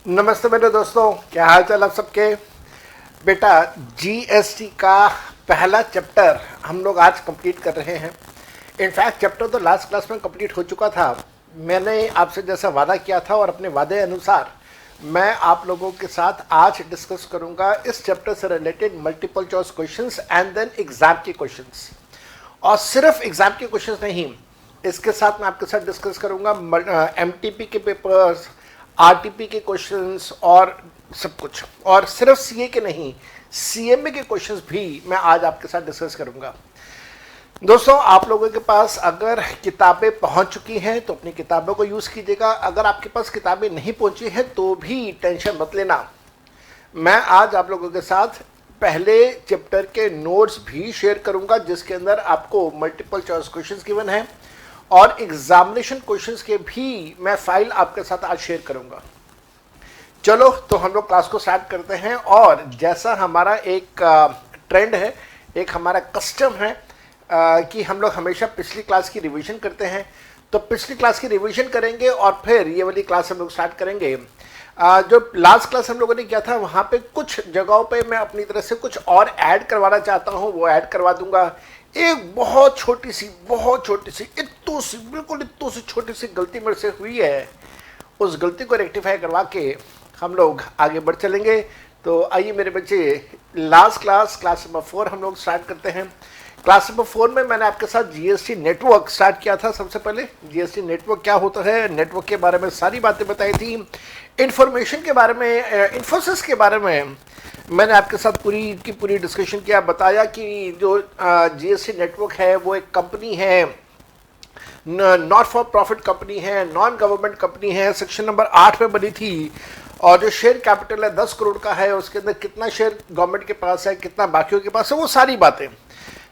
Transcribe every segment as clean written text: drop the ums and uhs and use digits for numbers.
नमस्ते मेरे दोस्तों, क्या हाल चाल आप सबके। बेटा, जीएसटी का पहला चैप्टर हम लोग आज कंप्लीट कर रहे हैं। इनफैक्ट चैप्टर तो लास्ट क्लास में कंप्लीट हो चुका था। मैंने आपसे जैसा वादा किया था और अपने वादे अनुसार मैं आप लोगों के साथ आज डिस्कस करूंगा इस चैप्टर से related multiple choice questions and then exam के क्वेश्चंस। और सिर्फ एग्जाम के क्वेश्चंस नहीं, इसके साथ मैं आपके साथ डिस्कस करूंगा एमटीपी के पेपर्स, आरटीपी के क्वेश्चंस और सब कुछ। और सिर्फ सीए के नहीं, सीएमए के क्वेश्चंस भी मैं आज आपके साथ डिस्कस करूंगा। दोस्तों, आप लोगों के पास अगर किताबें पहुंच चुकी हैं तो अपनी किताबों को यूज़ कीजिएगा। अगर आपके पास किताबें नहीं पहुंची हैं तो भी टेंशन मत लेना। मैं आज आप लोगों के साथ पहले चैप्टर के नोट्स भी शेयर करूंगा, जिसके अंदर आपको मल्टीपल चॉइस क्वेश्चंस गिवन हैं और एग्जामिनेशन क्वेश्चंस के भी मैं फाइल आपके साथ आज शेयर करूंगा। चलो तो हम लोग क्लास को स्टार्ट करते हैं। और जैसा हमारा एक ट्रेंड है, एक हमारा कस्टम है कि हम लोग हमेशा पिछली क्लास की रिवीजन करते हैं, तो पिछली क्लास की रिवीजन करेंगे और फिर ये वाली क्लास हम लोग स्टार्ट करेंगे। जो लास्ट क्लास हम लोगों ने किया था वहाँ पे कुछ जगहों पे मैं अपनी तरफ से कुछ और ऐड करवाना चाहता हूँ, वो ऐड करवा दूंगा। एक बहुत छोटी सी इतनी सी बिल्कुल इतनी सी छोटी सी गलती मेरे से हुई है, उस गलती को रेक्टिफाई करवा के हम लोग आगे बढ़ चलेंगे। तो आइए मेरे बच्चे, लास्ट क्लास नंबर 4 हम लोग स्टार्ट करते हैं। क्लास नंबर 4 में मैंने आपके साथ जीएसटी नेटवर्क स्टार्ट किया था। सबसे पहले जीएसटी नेटवर्क क्या होता है, नेटवर्क के बारे में सारी बातें बताई थी। इंफॉर्मेशन के बारे में, इन्फोसिस के बारे में मैंने आपके साथ पूरी डिस्कशन किया, बताया कि जो जीएसटी नेटवर्क है वो एक कंपनी है, नॉट फॉर प्रॉफिट कंपनी है, नॉन गवर्नमेंट कंपनी है, सेक्शन नंबर 8 में बनी थी। और जो शेयर कैपिटल है 10 करोड़ का है, उसके अंदर कितना शेयर गवर्नमेंट के पास है, कितना बाकियों के पास है, वो सारी बातें।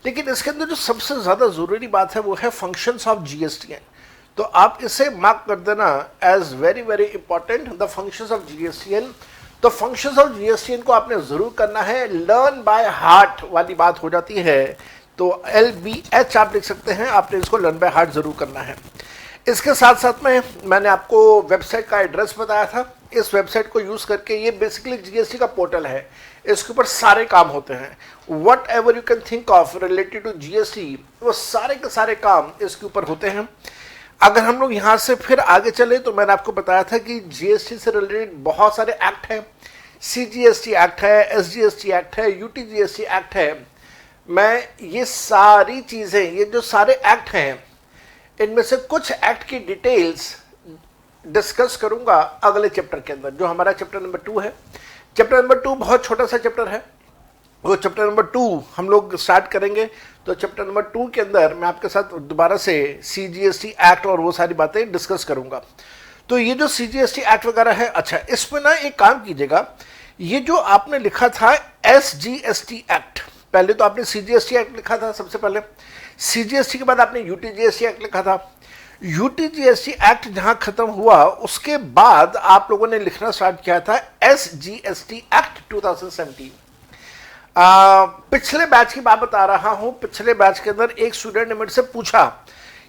लेकिन इसके अंदर जो सबसे ज़्यादा ज़रूरी बात है वो है फंक्शंस ऑफ जीएसटीएन। तो आप इसे मार्क कर देना as very very important, the functions of GSTN. तो फंक्शंस ऑफ जीएसटीएन को आपने ज़रूर करना है, लर्न बाय हार्ट वाली बात हो जाती है। तो LBH आप लिख सकते हैं, आपने इसको लर्न बाय हार्ट ज़रूर करना है। इसके साथ साथ में मैंने आपको वेबसाइट का एड्रेस बताया था। इस वेबसाइट को यूज़ करके, ये बेसिकली जीएसटी का पोर्टल है, इसके ऊपर सारे काम होते हैं। Whatever you can think of related to GST, वो सारे के सारे काम इसके ऊपर होते हैं। अगर हम लोग यहाँ से फिर आगे चले तो मैंने आपको बताया था कि जीएसटी से रिलेटेड बहुत सारे एक्ट हैं। CGST एक्ट है, SGST एक्ट है, UTGST एक्ट है। मैं ये सारी चीज़ें, ये जो सारे एक्ट हैं, इनमें से कुछ एक्ट की डिटेल्स डिस्कस करूंगा अगले चैप्टर के अंदर, जो हमारा चैप्टर नंबर 2 है। चैप्टर नंबर 2 बहुत छोटा सा चैप्टर है, वो चैप्टर नंबर 2 हम लोग स्टार्ट करेंगे। तो चैप्टर नंबर 2 के अंदर मैं आपके साथ दोबारा से CGST एक्ट और वो सारी बातें डिस्कस करूंगा। तो ये जो CGST एक्ट वगैरह है, अच्छा इसमें ना एक काम कीजिएगा, ये जो आपने लिखा था SGST एक्ट, पहले तो आपने CGST एक्ट लिखा था सबसे पहले, CGST के बाद आपने UTGST एक्ट लिखा था। UTGST एक्ट जहां खत्म हुआ उसके बाद आप लोगों ने लिखना स्टार्ट किया था SGST एक्ट 2017। पिछले बैच की बात बता रहा हूं। पिछले बैच के अंदर एक स्टूडेंट ने मेरे से पूछा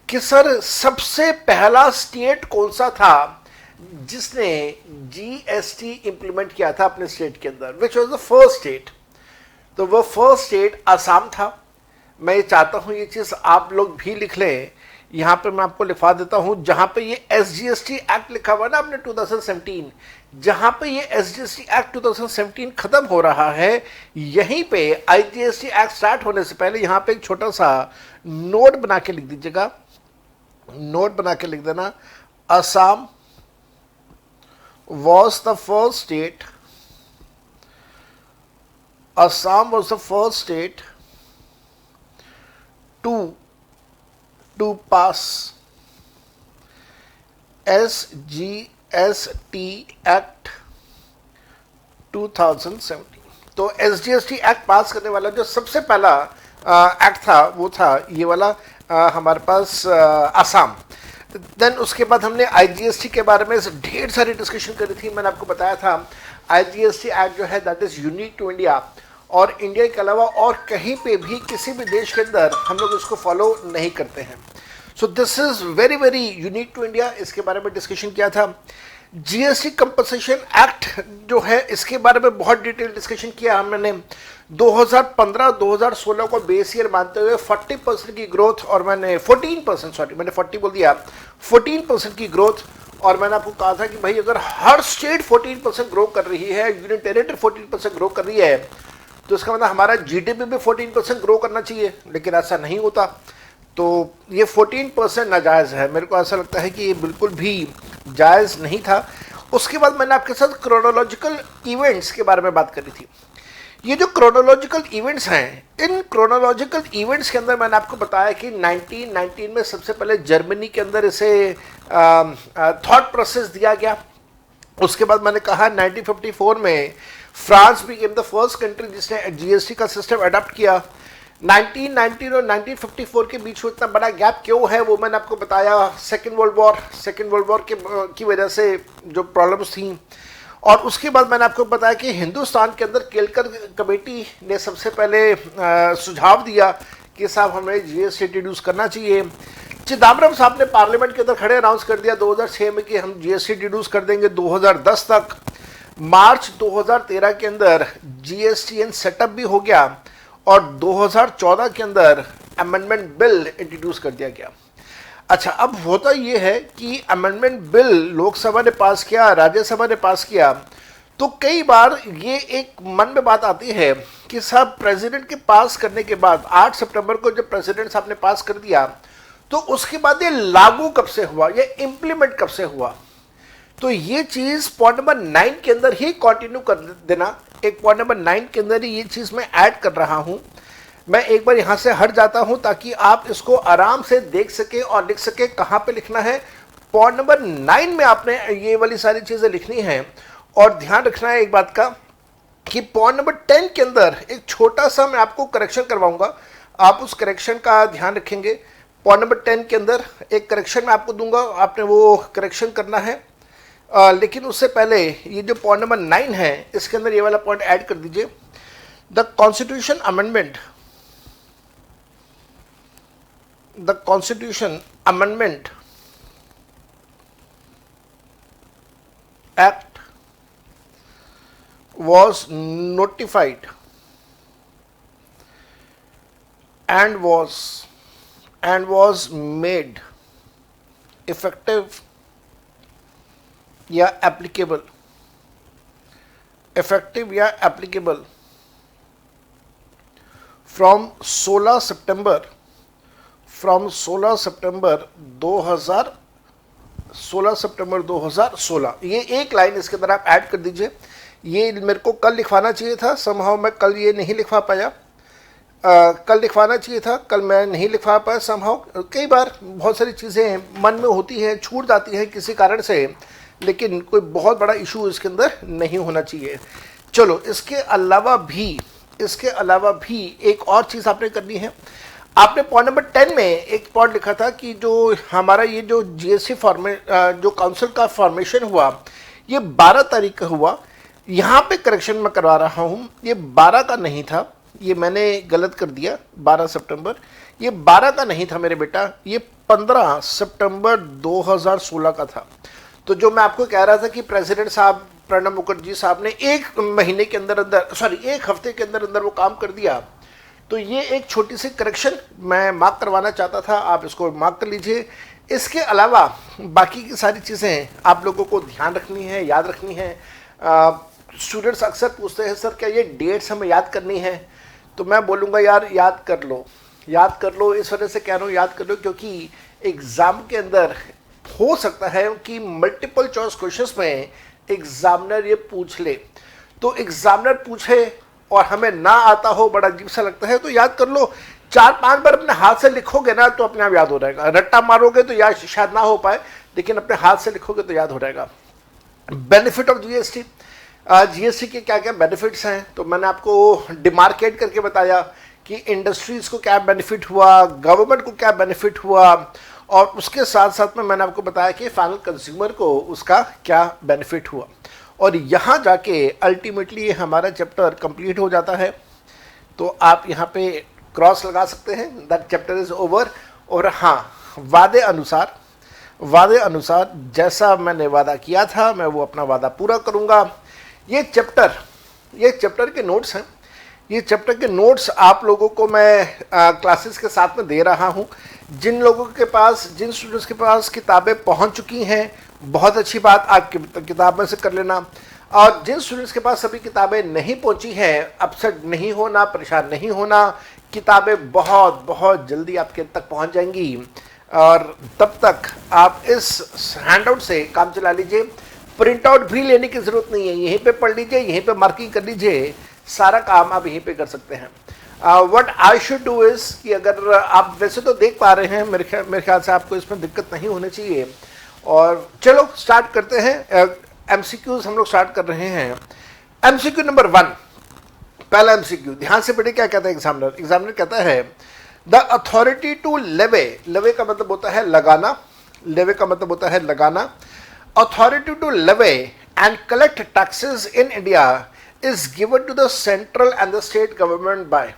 कि सर सबसे पहला स्टेट कौन सा था जिसने GST इंप्लीमेंट किया था अपने स्टेट के अंदर, विच वॉज द फर्स्ट स्टेट। तो वो फर्स्ट स्टेट असम था। मैं चाहता हूं ये चीज़ आप लोग भी लिख लें, यहाँ पे मैं आपको लिखवा देता हूँ, जहाँ पे ये SGST एक्ट लिखा हुआ ना आपने 2017, जहाँ पे ये SGST एक्ट 2017 खत्म हो रहा है, यहीं पे IGST एक्ट स्टार्ट होने से पहले यहाँ पे एक छोटा सा नोट बना के लिख दीजिएगा, नोट बना के लिख देना, Assam was the first state, Assam was the first state to pass SGST Act 2017। तो SGST एक्ट पास करने वाला जो सबसे पहला एक्ट था वो था ये वाला हमारे पास असम। देन उसके बाद हमने IGST के बारे में ढेर सारी डिस्कशन करी थी। मैंने आपको बताया था IGST एक्ट जो है that is unique to India, और इंडिया के अलावा और कहीं पे भी किसी भी देश के अंदर हम लोग इसको फॉलो नहीं करते हैं। So this is very very unique to India, इसके बारे में डिस्कशन किया था। जीएसटी कंपनसेशन एक्ट जो है इसके बारे में बहुत डिटेल डिस्कशन किया हमने। 2015-2016 को बेस ईयर मानते हुए 40% की ग्रोथ, और मैंने 14%, सॉरी मैंने 40 बोल दिया, 14% की ग्रोथ। और मैंने आपको कहा था कि भाई अगर हर स्टेट 14% ग्रो कर रही है, यूनियन टेरिटरी 14% ग्रो कर रही है, तो इसका मतलब हमारा जीडीपी भी 14% ग्रो करना चाहिए, लेकिन ऐसा नहीं होता। तो ये 14% नाजायज़ है, मेरे को ऐसा लगता है कि ये बिल्कुल भी जायज़ नहीं था। उसके बाद मैंने आपके साथ क्रोनोलॉजिकल इवेंट्स के बारे में बात करी थी। ये जो क्रोनोलॉजिकल इवेंट्स हैं, इन क्रोनोलॉजिकल इवेंट्स के अंदर मैंने आपको बताया कि 1919 में सबसे पहले जर्मनी के अंदर इसे थॉट प्रोसेस दिया गया। उसके बाद मैंने कहा 1954 में France became the first country जिसने जीएसटी का सिस्टम अडॉप्ट किया। 1919 और 1954 के बीच में इतना बड़ा गैप क्यों है वो मैंने आपको बताया। सेकेंड वर्ल्ड वॉर की वजह से जो प्रॉब्लम्स थी। और उसके बाद मैंने आपको बताया कि हिंदुस्तान के अंदर केलकर कमेटी ने सबसे पहले सुझाव दिया कि साहब हमें जीएसटी रिड्यूस करना चाहिए। चिदम्बरम साहब ने पार्लियामेंट के अंदर खड़े अनाउंस कर दिया 2006 में कि हम जीएसटी रिड्यूस कर देंगे 2010 तक। मार्च 2013 के अंदर जीएसटीएन सेटअप भी हो गया और 2014 के अंदर अमेंडमेंट बिल इंट्रोड्यूस कर दिया गया। अच्छा, अब होता ये है कि अमेंडमेंट बिल लोकसभा ने पास किया, राज्यसभा ने पास किया, तो कई बार ये एक मन में बात आती है कि साहब प्रेसिडेंट के पास करने के बाद 8 सितंबर को जब प्रेसिडेंट साहब ने पास कर दिया तो उसके बाद ये लागू कब से हुआ, ये इम्प्लीमेंट कब से हुआ। तो ये चीज़ पॉइंट नंबर 9 के अंदर ही कंटिन्यू कर देना। एक पॉइंट नंबर 9 के अंदर ही ये चीज़ मैं ऐड कर रहा हूँ। मैं एक बार यहाँ से हट जाता हूँ ताकि आप इसको आराम से देख सके और लिख सके कहाँ पे लिखना है। पॉइंट नंबर 9 में आपने ये वाली सारी चीज़ें लिखनी है। और ध्यान रखना है एक बात का कि पॉइंट नंबर 10 के अंदर एक छोटा सा मैं आपको करेक्शन करवाऊंगा, आप उस करेक्शन का ध्यान रखेंगे। पॉइंट नंबर 10 के अंदर एक करेक्शन मैं आपको दूंगा, आपने वो करेक्शन करना है। लेकिन उससे पहले ये जो पॉइंट नंबर 9 है इसके अंदर ये वाला पॉइंट ऐड कर दीजिए। The constitution amendment act was notified and was made effective या applicable from 16 सितंबर 2016। ये एक लाइन इसके अंदर आप ऐड कर दीजिए। ये मेरे को कल लिखवाना चाहिए था, समहाउ मैं कल ये नहीं लिखवा पाया। कल लिखवाना चाहिए था, कल मैं नहीं लिखवा पाया समहाउ। कई बार बहुत सारी चीज़ें मन में होती हैं, छूट जाती हैं किसी कारण से, लेकिन कोई बहुत बड़ा इशू इसके अंदर नहीं होना चाहिए। चलो, इसके अलावा भी एक और चीज़ आपने करनी है। आपने पॉइंट नंबर 10 में एक पॉइंट लिखा था कि जो हमारा ये जो जीएसटी जो काउंसिल का फॉर्मेशन हुआ ये 12 तारीख का हुआ। यहाँ पे करेक्शन मैं करवा रहा हूँ, ये 12 का नहीं था, ये मैंने गलत कर दिया। 12 सितंबर, ये 12 का नहीं था मेरे बेटा, ये 15 सितंबर 2016 का था। तो जो मैं आपको कह रहा था कि प्रेसिडेंट साहब प्रणब मुखर्जी साहब ने एक हफ्ते के अंदर अंदर वो काम कर दिया। तो ये एक छोटी सी करेक्शन मैं मार्क करवाना चाहता था, आप इसको मार्क कर लीजिए। इसके अलावा बाकी की सारी चीज़ें आप लोगों को ध्यान रखनी है, याद रखनी है। स्टूडेंट्स अक्सर पूछते हैं सर क्या ये डेट्स हमें याद करनी है, तो मैं बोलूँगा यार याद कर लो। इस वजह से कह रहा हूँ याद कर लो क्योंकि एग्ज़ाम के अंदर हो सकता है कि मल्टीपल चॉइस क्वेश्चंस में एग्जामिनर ये पूछ ले। तो एग्जामिनर पूछे और हमें ना आता हो, बड़ा अजीब सा लगता है। तो याद कर लो, 4-5 बार अपने हाथ से लिखोगे ना तो अपने आप याद हो जाएगा। रट्टा मारोगे तो याद शायद ना हो पाए, लेकिन अपने हाथ से लिखोगे तो याद हो जाएगा। बेनिफिट ऑफ जीएसटी, जीएसटी के क्या क्या बेनिफिट्स हैं, तो मैंने आपको डिमार्केट करके बताया कि इंडस्ट्रीज़ को क्या बेनिफिट हुआ, गवर्नमेंट को क्या बेनिफिट हुआ, और उसके साथ साथ में मैंने आपको बताया कि फाइनल कंज्यूमर को उसका क्या बेनिफिट हुआ। और यहाँ जाके अल्टीमेटली हमारा चैप्टर कंप्लीट हो जाता है। तो आप यहाँ पे क्रॉस लगा सकते हैं, दैट चैप्टर इज़ ओवर। और हाँ, वादे अनुसार वादे अनुसार जैसा मैंने वादा किया था मैं वो अपना वादा पूरा करूंगा। ये चैप्टर के नोट्स हैं। ये चैप्टर के नोट्स आप लोगों को मैं क्लासेस के साथ में दे रहा हूं। जिन स्टूडेंट्स के पास किताबें पहुंच चुकी हैं, बहुत अच्छी बात, आप किताब में से कर लेना। और जिन स्टूडेंट्स के पास अभी किताबें नहीं पहुंची हैं, अपसेट नहीं होना, परेशान नहीं होना, किताबें बहुत बहुत जल्दी आपके तक पहुंच जाएंगी। और तब तक आप इस हैंडआउट से काम चला लीजिए। प्रिंट आउट भी लेने की जरूरत नहीं है, यहीं पे पढ़ लीजिए, यहीं पे मार्किंग कर लीजिए, सारा काम आप यहीं पे कर सकते हैं। What I should do is कि अगर आप वैसे तो देख पा रहे हैं, मेरे ख्याल से आपको इसमें दिक्कत नहीं होनी चाहिए। और चलो स्टार्ट करते हैं। एमसीक्यूज हम लोग स्टार्ट कर रहे हैं। एमसीक्यू नंबर 1, पहला एमसीक्यू, ध्यान से पढ़िए क्या कहता है एग्जामिनर कहता है द अथॉरिटी टू लेवे का मतलब होता है लगाना। Authority to levy and collect taxes in India is given to the central and the state government by.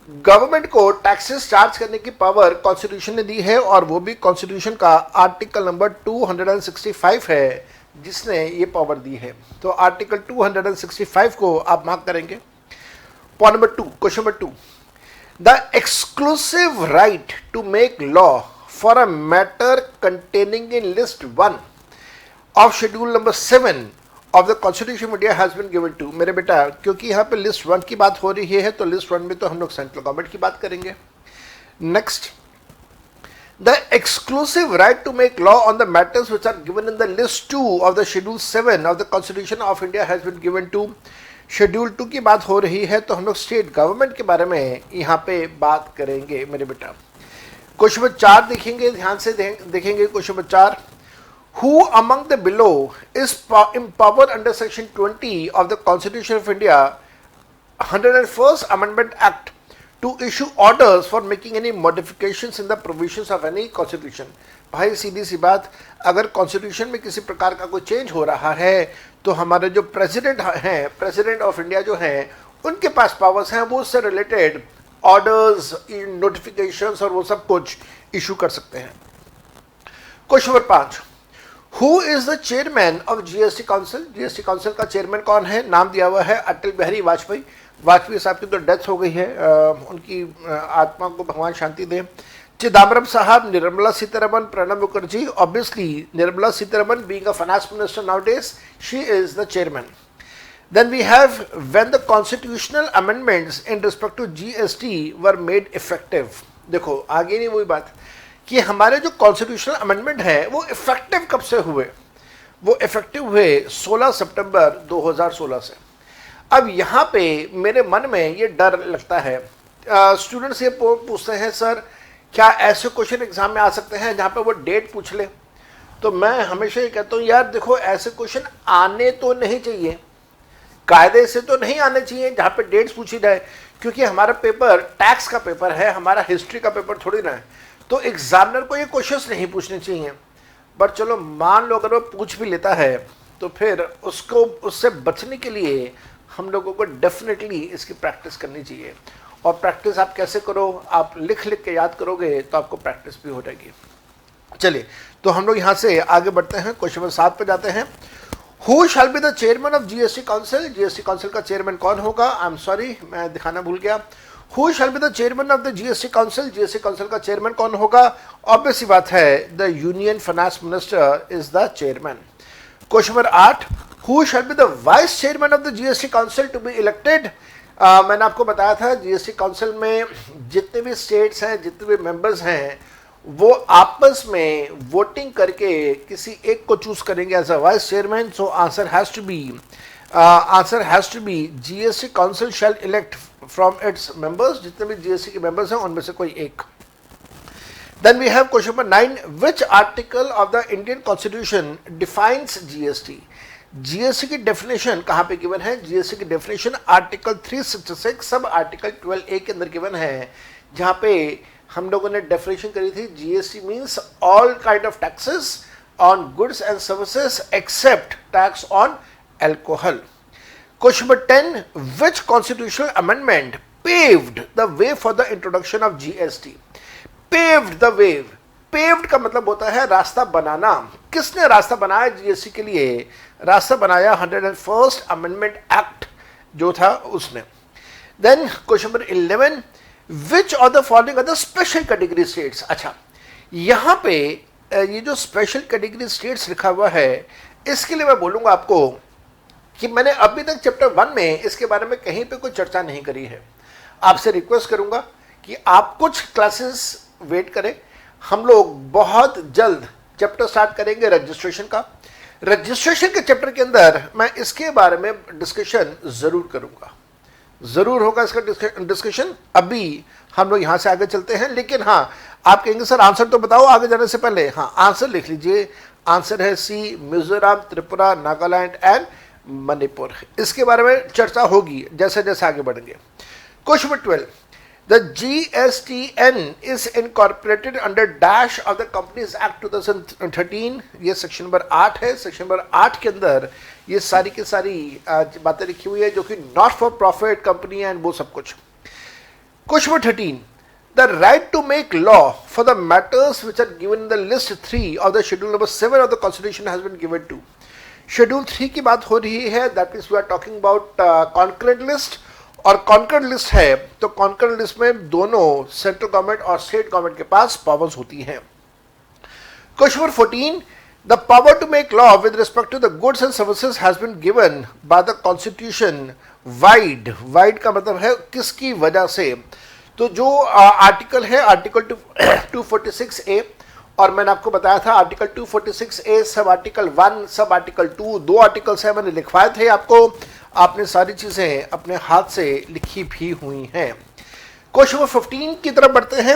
Government को टैक्सेस चार्ज करने की पावर कॉन्स्टिट्यूशन ने दी है, और वो भी कॉन्स्टिट्यूशन का आर्टिकल नंबर 265 है जिसने ये पावर दी है। तो आर्टिकल 265 को आप मार्क करेंगे। Point number 2, question number 2, the exclusive right to make law for a matter containing in list 1 of schedule number 7 of the constitution India has been given to. मेरे बेटा, क्योंकि यहाँ पे लिस्ट 1 की बात हो रही है तो लिस्ट 1 में तो हम लोग सेंट्रल गवर्नमेंट की बात करेंगे। Next, the exclusive right to make law on the matters which are given in the list 2 of the schedule 7 of the constitution of India has been given to. Schedule 2 की बात हो रही है तो हम लोग स्टेट गवर्नमेंट के बारे में यहाँ पे बात करेंगे मेरे बेटा। क्वेश्चन नंबर 4 देखेंगे, ध्यान से देखेंगे। Question number 4, who among the below is empowered under section 20 of the Constitution of India 101st Amendment Act to issue orders for making any modifications in the provisions of any constitution। भाई सीधी सी बात, अगर constitution में किसी प्रकार का कोई change हो रहा है तो हमारे जो प्रेसिडेंट ऑफ इंडिया जो हैं, उनके पास पावर्स हैं, वो उससे रिलेटेड ऑर्डर्स, नोटिफिकेशंस और वो सब कुछ इशू कर सकते हैं। Question number 5, Who is the chairman of GST Council? GST Council का चेयरमैन कौन है? नाम दिया हुआ है अटल बिहारी वाजपेयी साहब की तो डेथ हो गई है, उनकी आत्मा को भगवान शांति दे। चिदम्बरम साहब, Nirmala Sitharaman, Pranab Mukherjee. Obviously Nirmala Sitharaman being a finance minister nowadays, she is the chairman. Then we have when the constitutional amendments in respect to GST were made effective। देखो आगे नहीं वही बात कि हमारे जो कॉन्स्टिट्यूशनल अमेंडमेंट है वो इफेक्टिव कब से हुए? वो इफेक्टिव हुए 16 सितंबर 2016 से। अब यहाँ पे मेरे मन में ये डर लगता है, स्टूडेंट्स ये पूछते हैं सर क्या ऐसे क्वेश्चन एग्जाम में आ सकते हैं जहाँ पे वो डेट पूछ ले? तो मैं हमेशा ये कहता हूँ यार देखो, ऐसे क्वेश्चन आने तो नहीं चाहिए, कायदे से तो नहीं आने चाहिए जहाँ पे डेट्स पूछी जाए, क्योंकि हमारा पेपर टैक्स का पेपर है, हमारा हिस्ट्री का पेपर थोड़ी ना है। तो एग्जामिनर को ये क्वेश्चंस नहीं पूछने चाहिए। पर चलो मान लो अगर वो पूछ भी लेता है तो फिर उससे बचने के लिए हम लोगों को डेफिनेटली इसकी प्रैक्टिस करनी चाहिए। और प्रैक्टिस आप कैसे करो? आप लिख के याद करोगे तो आपको प्रैक्टिस भी हो जाएगी। चलिए तो हम लोग यहाँ से आगे बढ़ते हैं, क्वेश्चन नंबर 7 पे जाते हैं। Who shall be the chairman of GST council? GST council का चेयरमैन कौन होगा? आई एम सॉरी, मैं दिखाना भूल गया। Who shall be the chairman of the GST Council? GST Council का चेयरमैन कौन होगा? ऑब्वियस बात है, the Union Finance Minister is the chairman. Question number 8, Who shall be the vice chairman of the GST Council to be elected? मैंने आपको बताया था GST Council में जितने भी स्टेट्स हैं, जितने भी मेंबर्स हैं, वो आपस में वोटिंग करके किसी एक को चूज करेंगे as a vice chairman. So answer has to be GST Council shall elect from its members, जितने भी GST के मेंबर्स हैं उनमें से कोई एक। Then we have question number 9, which article of the Indian Constitution defines GST? GST की definition कहाँ पे गिवन है? GST की definition article 366 sub article 12A के अंदर गिवन है, जहाँ पे हम लोगों ने डेफिनेशन करी थी GST means all kind of taxes on goods and services except tax on alcohol. Question number 10, which constitutional amendment paved the way for the introduction of GST? Paved the way, paved का मतलब होता है रास्ता बनाना। किसने रास्ता बनाया GST के लिए? रास्ता बनाया 101st अमेंडमेंट एक्ट जो था उसने। Then question number 11, which of the following are the special category states. अच्छा, यहां पे ये जो स्पेशल कैटेगरी स्टेट्स लिखा हुआ है, इसके लिए मैं बोलूंगा आपको कि मैंने अभी तक चैप्टर 1 में इसके बारे में कहीं पे कोई चर्चा नहीं करी है। आपसे रिक्वेस्ट करूंगा कि आप कुछ क्लासेस वेट करें, हम लोग बहुत जल्द चैप्टर स्टार्ट करेंगे रजिस्ट्रेशन का। रजिस्ट्रेशन के चैप्टर के अंदर मैं इसके बारे में डिस्कशन जरूर करूंगा, जरूर होगा इसका डिस्कशन। अभी हम लोग यहां से आगे चलते हैं, लेकिन हाँ, आप कहेंगे सर आंसर तो बताओ आगे जाने से पहले। हाँ, आंसर लिख लीजिए। आंसर है सी, मिजोरम, त्रिपुरा, नागालैंड एंड मणिपुर। इसके बारे में चर्चा होगी जैसे जैसे आगे बढ़ेंगे। Question number 12, the GSTN is incorporated under dash of the companies act 2013। ये सेक्शन नंबर 8 है। सेक्शन नंबर 8 के अंदर ये सारी की सारी बातें लिखी हुई है जो कि not for profit company and वो सब कुछ। Question number 13, the right to make law for the matters which are given in the list 3 of the schedule number 7 of the constitution has been given to। Schedule 3 की बात हो रही है, that means we are talking about concurrent list. और concurrent list है तो concurrent list में दोनों सेंट्रल गवर्नमेंट और स्टेट गवर्नमेंट के पास पावर्स होती हैं। Question number 14, the power to make law with respect to the goods and services has been given by the constitution vide. Vide का मतलब है किसकी वजह से। तो जो आर्टिकल है आर्टिकल 246A, और मैंने आपको बताया था article 246A sub article 1 sub article 2, 2 articles है, मैंने लिखवाए थे आपको। आपने सारी चीजें अपने हाथ से लिखी भी हुई हैं। क्वेश्चन नंबर 15 की तरफ बढ़ते हैं।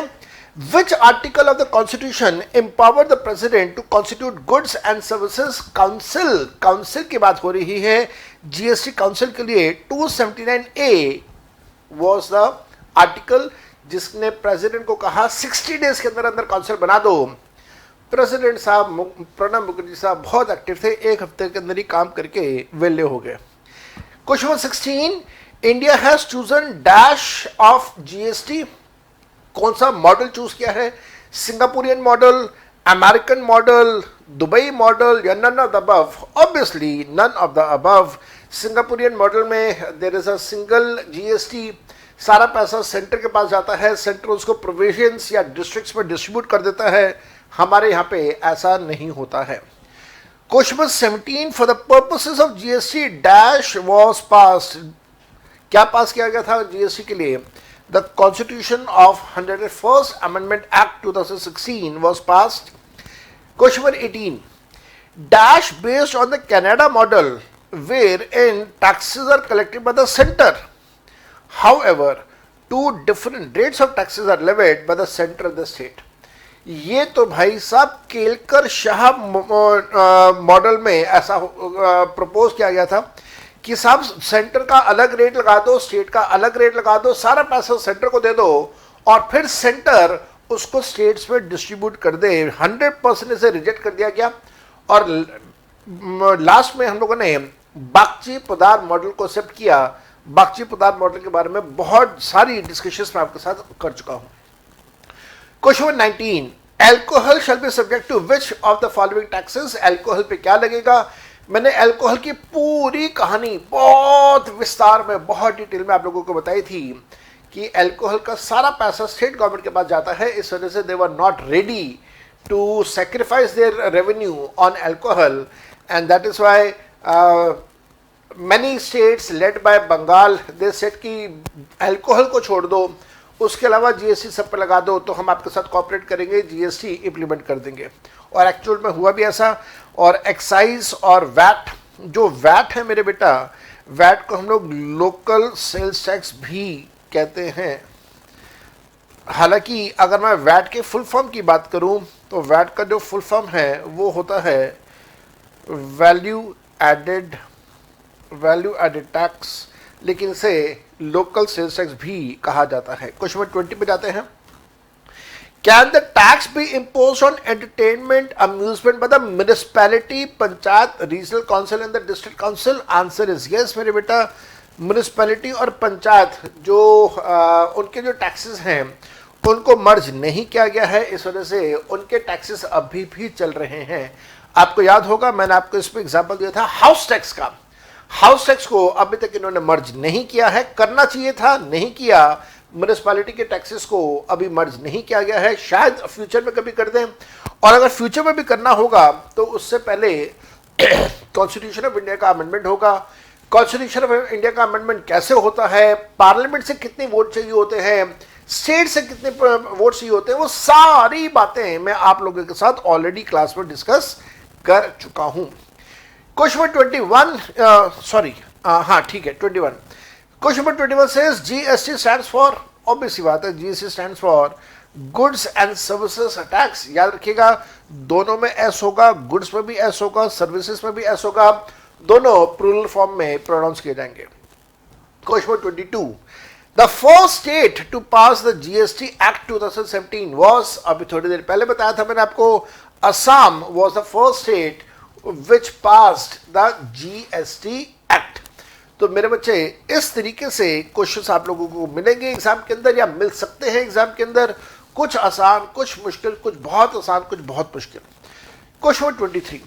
Which article of the constitution empower the president to constitute goods and services council. Council की बात हो रही है जीएसटी काउंसिल के लिए। 279A वॉज द आर्टिकल जिसने प्रेसिडेंट को कहा 60 डेज के अंदर अंदर काउंसिल बना दो। प्रेसिडेंट साहब प्रणब मुखर्जी साहब बहुत एक्टिव थे, एक हफ्ते के अंदर ही काम करके वेले हो गए। Question number 16, India has chosen dash of GST. कौन सा मॉडल चूज किया है? Singaporean model, American model, Dubai model या none of the above? Obviously none of the above. Singaporean model में there is a single GST, सारा पैसा centre के पास जाता है, सेंटर उसको प्रोविजंस या डिस्ट्रिक्ट्स में डिस्ट्रीब्यूट कर देता है। हमारे यहाँ पे ऐसा नहीं होता है। Question number 17, for the purposes of GST dash was passed. क्या पास किया गया था जीएसटी के लिए? The constitution of 101st amendment act 2016 was passed. Question number 18, dash based on the Canada model wherein taxes are collected by the centre. However, two different rates of taxes are levied by the center of the state। ये तो भाई साहब Kelkar Shah model में ऐसा propose किया गया था कि साहब सेंटर का अलग रेट लगा दो, स्टेट का अलग रेट लगा दो, सारा पैसा सेंटर को दे दो और फिर सेंटर उसको स्टेट्स में डिस्ट्रीब्यूट कर दे। 100% इसे रिजेक्ट कर दिया गया और लास्ट में हम लोगों ने बागची पदार मॉडल को एक्सेप्ट किया। बागची पदार्थ मॉडल के बारे में बहुत सारी डिस्कशंस मैं आपके साथ कर चुका हूं। Question number 19, alcohol shall be subject to which of the following taxes. Alcohol पे क्या लगेगा? मैंने एल्कोहल की पूरी कहानी बहुत विस्तार में बहुत डिटेल में आप लोगों को बताई थी कि एल्कोहल का सारा पैसा स्टेट गवर्नमेंट के पास जाता है। इस वजह से they were not ready to sacrifice their revenue on alcohol and that is why many states led by Bengal they said कि अल्कोहल को छोड़ दो, उसके अलावा जीएसटी सब पे लगा दो तो हम आपके साथ कोऑपरेट करेंगे, जीएसटी इंप्लीमेंट कर देंगे। और एक्चुअल में हुआ भी ऐसा। और एक्साइज और वैट, जो वैट है मेरे बेटा, वैट को हम लोग लोकल सेल्स टैक्स भी कहते हैं। हालांकि अगर मैं वैट के फुल फॉर्म की बात करूं तो वैट का जो फुल फॉर्म है वो होता है वैल्यू एडेड टैक्स, लेकिन इसे लोकल सेल्स टैक्स भी कहा जाता है। क्वेश्चन नंबर 20 पे जाते हैं। Can the tax be impose on entertainment amusement by the municipality, panchayat, regional council and the district council? Answer is yes मेरे बेटा। म्युनिसिपैलिटी और पंचायत जो उनके जो टैक्सेस हैं उनको मर्ज नहीं किया गया है, इस वजह से उनके टैक्सेस अभी भी चल रहे हैं। आपको याद होगा मैंने आपको इसमें एग्जांपल दिया था हाउस टैक्स का। हाउस टैक्स को अभी तक इन्होंने मर्ज नहीं किया है, करना चाहिए था, नहीं किया। म्युनिसिपैलिटी के टैक्सेस को अभी मर्ज नहीं किया गया है, शायद फ्यूचर में कभी कर दें, और अगर फ्यूचर में भी करना होगा तो उससे पहले कॉन्स्टिट्यूशन ऑफ इंडिया का अमेंडमेंट होगा। कॉन्स्टिट्यूशन ऑफ इंडिया का अमेंडमेंट कैसे होता है, पार्लियामेंट से कितने वोट चाहिए होते हैं, स्टेट से कितने वोट चाहिए होते हैं, वो सारी बातें मैं आप लोगों के साथ ऑलरेडी क्लास में डिस्कस कर चुका हूं। क्वेश्चन नंबर 21 सॉरी हाँ ठीक है 21। Question number 21 says GST stands for, obvious सी बात है GST stands for goods and services tax. याद रखिएगा दोनों में एस होगा, गुड्स में भी एस होगा, सर्विसेज में भी एस होगा, दोनों प्लूरल फॉर्म में प्रोनाउंस किए जाएंगे। Question number 22, the first state to pass the GST act 2017 was, अभी थोड़ी देर पहले बताया था मैंने आपको, Assam was the first state which passed the GST act. तो मेरे बच्चे इस तरीके से क्वेश्चंस आप लोगों को मिलेंगे एग्जाम के अंदर, या मिल सकते हैं एग्जाम के अंदर, कुछ आसान कुछ मुश्किल, कुछ बहुत आसान कुछ बहुत मुश्किल। Question number 23,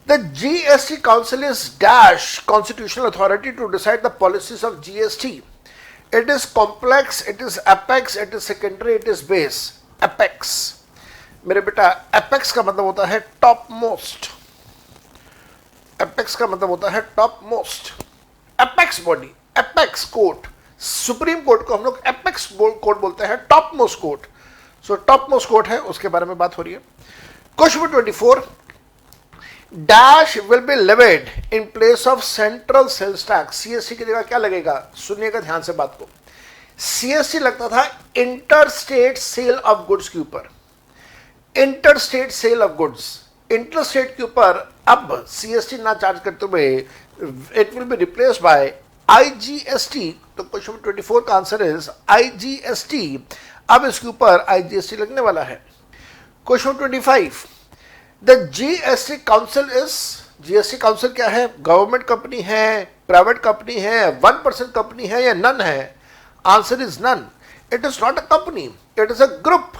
the GST council is dash constitutional authority to decide the policies of GST. It is complex, it is apex, it is secondary, it is base. Apex मेरे बेटा, एपेक्स का मतलब होता है टॉप मोस्ट। एपेक्स का मतलब होता है top most. Apex body, apex court, supreme court को हम लोग एपेक्स कोर्ट बोलते हैं, top most court. So top most court है, उसके बारे में बात हो रही है। Question number 24, dash will be levied in place of central sales tax. CST की जगह क्या लगेगा, सुनिएगा ध्यान से बात को। सीएसटी लगता था inter state sale of goods के ऊपर, inter state sale of goods. Inter state के ऊपर अब सीएसटी ना चार्ज करते हुए it will be replaced by IGST. तो क्वेश्चन नंबर 24 का आंसर इज आईजीएसटी। अब इसके ऊपर आईजीएसटी लगने वाला है। Question number 25, the GST council is, GST council क्या है, गवर्नमेंट कंपनी है, प्राइवेट कंपनी है, 1% कंपनी है या नन है? Answer is none. It is not a company, it is a group,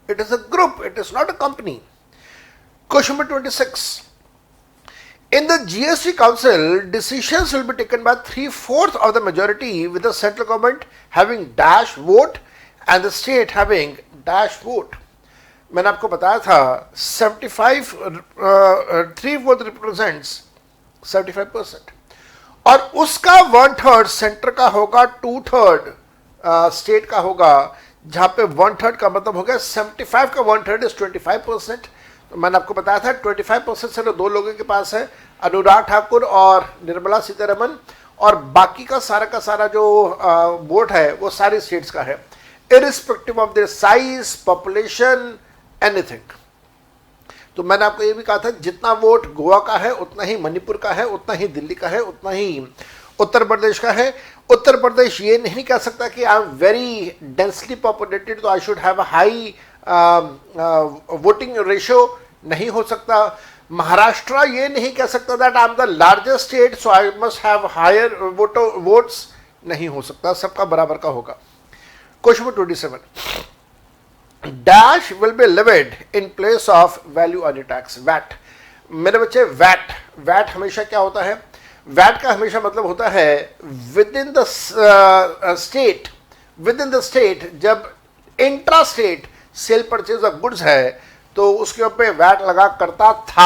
it is a group, it is not a company. Question number 26. In the GST Council, decisions will be taken by 3/4 of the majority, with the central government having dash vote and the state having dash vote. मैंने आपको बताया था 75 3/4 represents 75%, और उसका 1/3 centre का होगा, 2/3 state का होगा, जहां पे 1/3 का मतलब हो गया 75 का 1/3 इज 25%। तो मैंने आपको बताया था 25% से दो लोगों के पास है, अनुराग ठाकुर और निर्मला सीतारमन, और बाकी का सारा जो वोट है वो सारी स्टेट्स का है, irrespective of their size, population, anything. तो मैंने आपको ये भी कहा था जितना वोट गोवा का है उतना ही मणिपुर का है, उतना ही दिल्ली का है, उतना ही उत्तर प्रदेश का है। उत्तर प्रदेश ये नहीं कह सकता कि I am very densely populated तो I should have a high voting ratio, नहीं हो सकता। महाराष्ट्र ये नहीं कह सकता that I am the largest state so I must have higher votes, नहीं हो सकता, सबका बराबर का होगा। Question number 27, dash will be levied in place of value added tax, VAT. मेरे बच्चे वैट, वैट हमेशा क्या होता है, वैट का हमेशा मतलब होता है within the state, within the state जब intra state sale purchase of goods है तो उसके ऊपर वैट लगा करता था,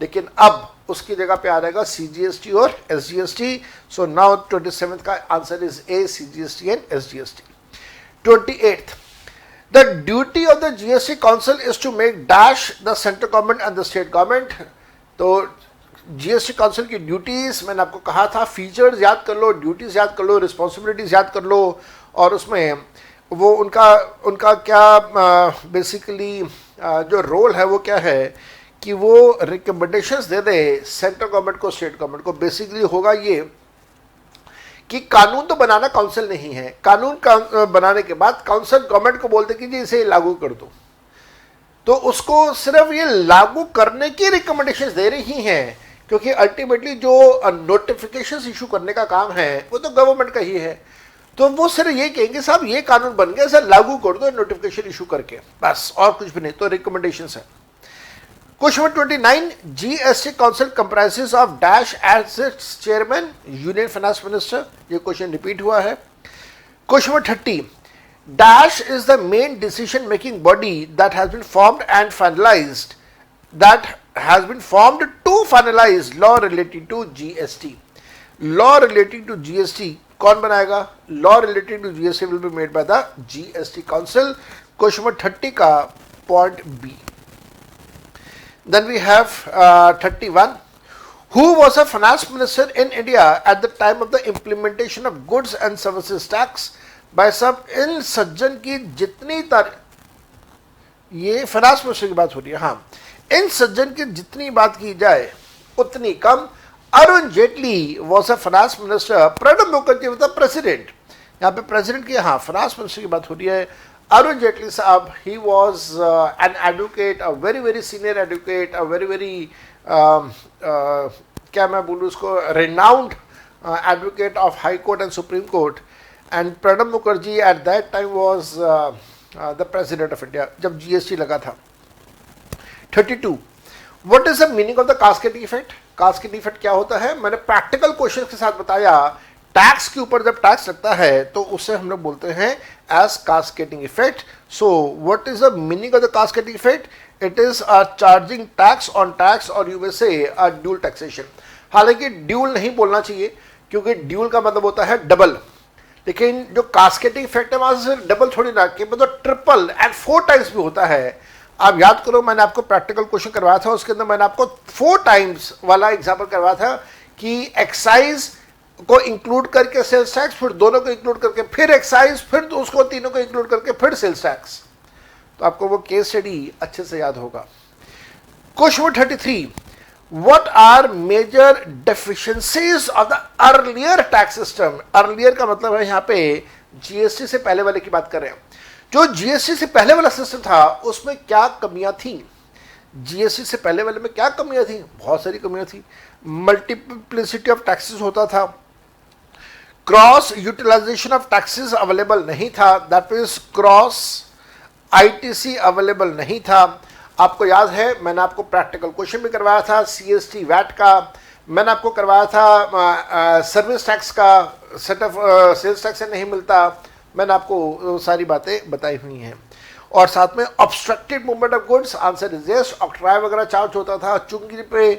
लेकिन अब उसकी जगह पे आ जाएगा सीजीएसटी और एसजीएसटी। सो नाउ 27th का answer is A, CGST and SGST. 28th, the duty of the GST council is to make dash the central government and the state government. तो जीएसटी काउंसिल की ड्यूटीज मैंने आपको कहा था, features याद कर लो, duties याद कर लो, रिस्पॉन्सिबिलिटीज याद कर लो, और उसमें वो उनका क्या बेसिकली जो रोल है वो क्या है कि वो रिकमेंडेशंस दे दे सेंट्रल गवर्नमेंट को, स्टेट गवर्नमेंट को। बेसिकली होगा ये कि कानून तो बनाना काउंसिल नहीं है, कानून बनाने के बाद काउंसिल गवर्नमेंट को बोलते कि जी इसे लागू कर दो, तो उसको सिर्फ ये लागू करने की रिकमेंडेशंस दे रही हैं, क्योंकि अल्टीमेटली जो नोटिफिकेशंस इशू करने का काम है वो तो गवर्नमेंट का ही है। तो वो सिर्फ ये कहेंगे साहब ये कानून बन गया, सर लागू कर दो नोटिफिकेशन इशू करके, बस और कुछ भी नहीं। तो रिकमेंडेशन है। Question number 29, GST council comprises of dash as its chairman union finance minister. ये क्वेश्चन रिपीट हुआ है। Question number 30, dash is the main decision making body that has been formed and finalised that has been formed to finalize law relating to GST. Law relating to GST कौन बनाएगा? Law relating to GST will be made by the GST Council. Question number 30 का point B. Then we have 31. Who was a finance minister in India at the time of the implementation of goods and services tax? by सब इन सज्जन की जितनी ये finance minister की बात हो रही है। हाँ, इन सज्जन की जितनी बात की जाए उतनी कम। Arun Jaitley was a finance minister, Pranab Mukherjee was the president. यहाँ पे प्रेसिडेंट की, हाँ फाइनेंस मिनिस्टर की बात हो रही है। अरुण जेटली साहब, he was an advocate, a very very senior advocate, a very very क्या मैं बोलूँ उसको, renowned advocate of high court and supreme court. And Pranab Mukherjee at that time was the president of India जब जीएसटी लगा था। 32, what is the meaning of the cascading effect? Cascading effect क्या होता है? मैंने प्रैक्टिकल क्वेश्चन के साथ बताया, टैक्स के ऊपर जब टैक्स लगता है तो उसे हम लोग बोलते हैं as cascading effect. So what is the meaning of the cascading effect? It is a charging tax on tax, और you may say a dual taxation. हालांकि ड्यूल नहीं बोलना चाहिए क्योंकि ड्यूल का मतलब होता है डबल, लेकिन जो कास्केडिंग इफेक्ट है वहां से डबल थोड़ी ना, कि मतलब ट्रिपल एंड 4 टाइम्स भी होता है। आप याद करो, मैंने आपको प्रैक्टिकल क्वेश्चन करवाया था, उसके अंदर मैंने आपको 4 टाइम्स वाला एग्जाम्पल करवाया था कि एक्साइज को इंक्लूड करके सेल्स टैक्स, फिर दोनों को इंक्लूड करके फिर एक्साइज, फिर उसको तीनों को इंक्लूड करके फिर सेल्स टैक्स। तो आपको वो केस स्टडी अच्छे से याद होगा। Question number 33, what are major deficiencies of the earlier tax system? Earlier का मतलब है यहाँ पे जीएसटी से पहले वाले की बात कर रहे हैं। जो जीएसटी से पहले वाला सिस्टम था उसमें क्या कमियां थी? जीएसटी से पहले वाले में क्या कमियां थी? बहुत सारी कमियां थी। मल्टीप्लिसिटी ऑफ टैक्सेस होता था, cross utilisation of taxes available नहीं था, that means cross ITC available नहीं था। आपको याद है, मैंने आपको प्रैक्टिकल क्वेश्चन भी करवाया था सीएसटी वैट का, मैंने आपको करवाया था सर्विस टैक्स का, सेट ऑफ सेल्स टैक्स से नहीं मिलता। मैंने आपको सारी बातें बताई हुई हैं। और साथ में obstructed movement of goods, answer is yes. Octroi वगैरह चार्ज होता था चुंगी पे,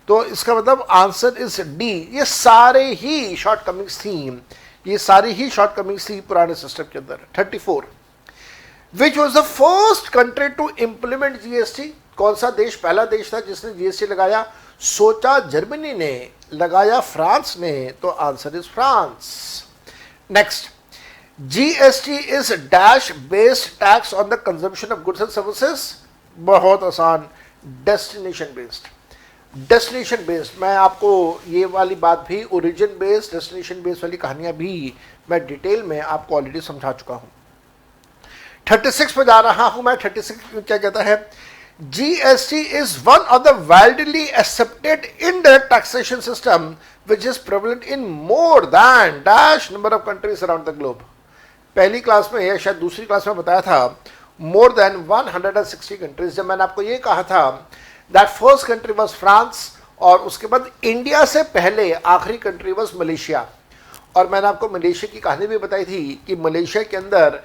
तो इसका मतलब आंसर इज डी। ये सारे ही शॉर्ट कमिंग्स थी, ये सारी ही शॉर्ट कमिंग्स थी पुराने सिस्टम के अंदर। 34, which was the first country to implement GST? कौन सा देश पहला देश था जिसने जीएसटी लगाया? सोचा जर्मनी ने, लगाया फ्रांस ने, तो answer is France. Next, GST is dash based tax on the consumption of goods and services. बहुत आसान, डेस्टिनेशन बेस्ड। डेस्टिनेशन बेस्ड, मैं आपको ये वाली बात भी, ओरिजिन बेस्ड, डेस्टिनेशन बेस्ड वाली कहानियां भी मैं डिटेल में आपको ऑलरेडी समझा चुका हूं। 36 पे जा रहा हूं मैं। 36 क्या कहता है? GST is one of the widely accepted indirect taxation system which is prevalent in more than dash number of countries around the globe. पहली क्लास में या शायद दूसरी क्लास में बताया था more than 160 countries। जब मैंने आपको ये कहा था that first country was France, और उसके बाद इंडिया से पहले आखिरी कंट्री was मलेशिया। और मैंने आपको मलेशिया की कहानी भी बताई थी कि मलेशिया के अंदर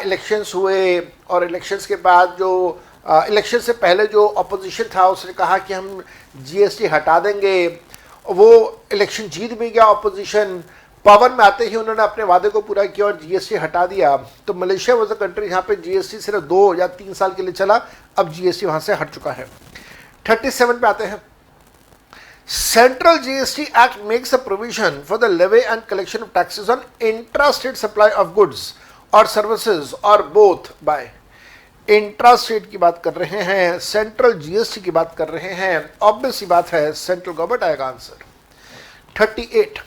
इलेक्शंस हुए, और इलेक्शंस के बाद जो इलेक्शन से पहले जो अपोजिशन था उसने कहा कि हम जीएसटी हटा देंगे। वो इलेक्शन जीत भी गया अपोजिशन, पावर में आते ही उन्होंने अपने वादे को पूरा किया और जीएसटी हटा दिया। तो मलेशिया वॉज अ कंट्री जहाँ पे जीएसटी सिर्फ 2 या 3 साल के लिए चला, अब जीएसटी वहाँ से हट चुका है। 37 पे आते हैं। Central GST Act makes a provision for the levy and collection of taxes on intra-state supply of goods or services or both by। Intra-state की बात कर रहे हैं, सेंट्रल जीएसटी की बात कर रहे हैं, ऑब्वियस सी बात है सेंट्रल गवर्नमेंट आएगा answer. 38,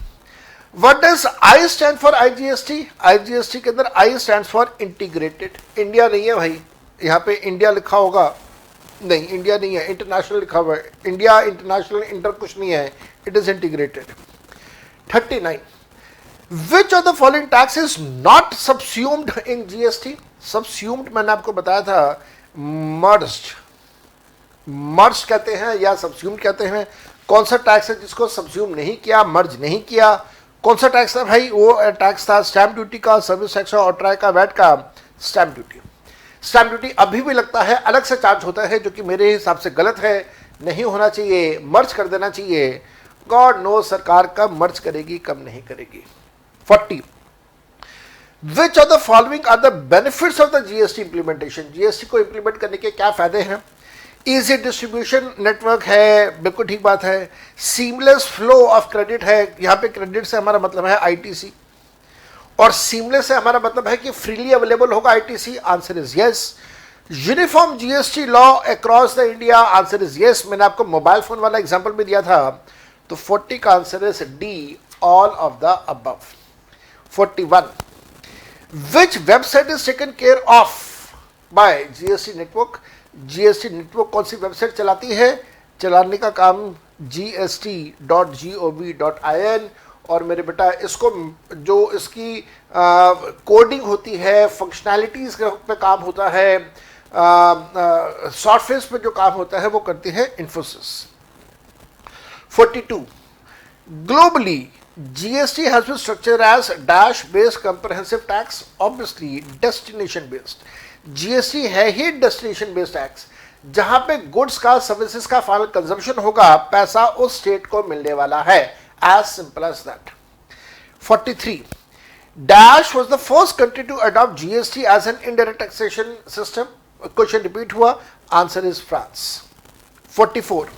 what does I stand for? IGST. IGST के अंदर I stand for integrated. India नहीं है भाई, यहाँ पे इंडिया लिखा होगा, नहीं इंडिया नहीं है, इंटरनेशनल लिखा हुआ है। इंडिया इंटरनेशनल इंटर कुछ नहीं है, it is integrated. 39, which of the following tax is not subsumed in GST? Subsumed मैंने आपको बताया था, मर्ज्ड, मर्ज कहते हैं या सबस्यूम कहते हैं। कौन सा टैक्स है जिसको सबस्यूम नहीं किया, मर्ज नहीं किया? कौन सा टैक्स था भाई? वो टैक्स था स्टैम्प ड्यूटी का, सर्विस टैक्स और ट्राई का, वैट का, स्टैम्प ड्यूटी। स्टैम्प ड्यूटी अभी भी लगता है, अलग से चार्ज होता है, जो कि मेरे हिसाब से गलत है, नहीं होना चाहिए, मर्ज कर देना चाहिए। गॉड नो सरकार कब मर्ज करेगी कब नहीं करेगी। 40 which of the following are the benefits of the GST implementation? GST को इंप्लीमेंट करने के क्या फायदे हैं? इजी डिस्ट्रीब्यूशन नेटवर्क है, बिल्कुल ठीक बात है। सीमलेस फ्लो ऑफ क्रेडिट है, यहाँ पे क्रेडिट से हमारा मतलब है आईटीसी, और सीमलेस से हमारा मतलब है कि फ्रीली अवेलेबल होगा ITC. Answer is yes. Uniform GST law across the India? Answer is yes. मैंने आपको मोबाइल फोन वाला एग्जांपल भी दिया था, तो 40 का answer is D, all of the above. 41 which website is taken care of by GST network? GST network कौन सी वेबसाइट चलाती है? चलाने का काम gst.gov.in। और मेरे बेटा इसको जो इसकी कोडिंग होती है, फंक्शनैलिटीज पे काम होता है, सॉफ्टवेयर पे जो काम होता है वो करती है Infosys. 42 globally GST has been structured as dash based comprehensive tax, obviously destination based। GST है ही डेस्टिनेशन बेस्ड टैक्स, जहां पे गुड्स का, सर्विसेज का फाइनल कंजम्पशन होगा, पैसा उस स्टेट को मिलने वाला है, as simple as that. 43 dash was the first country to adopt GST as an indirect taxation system? Question repeat हुआ, answer is France. 44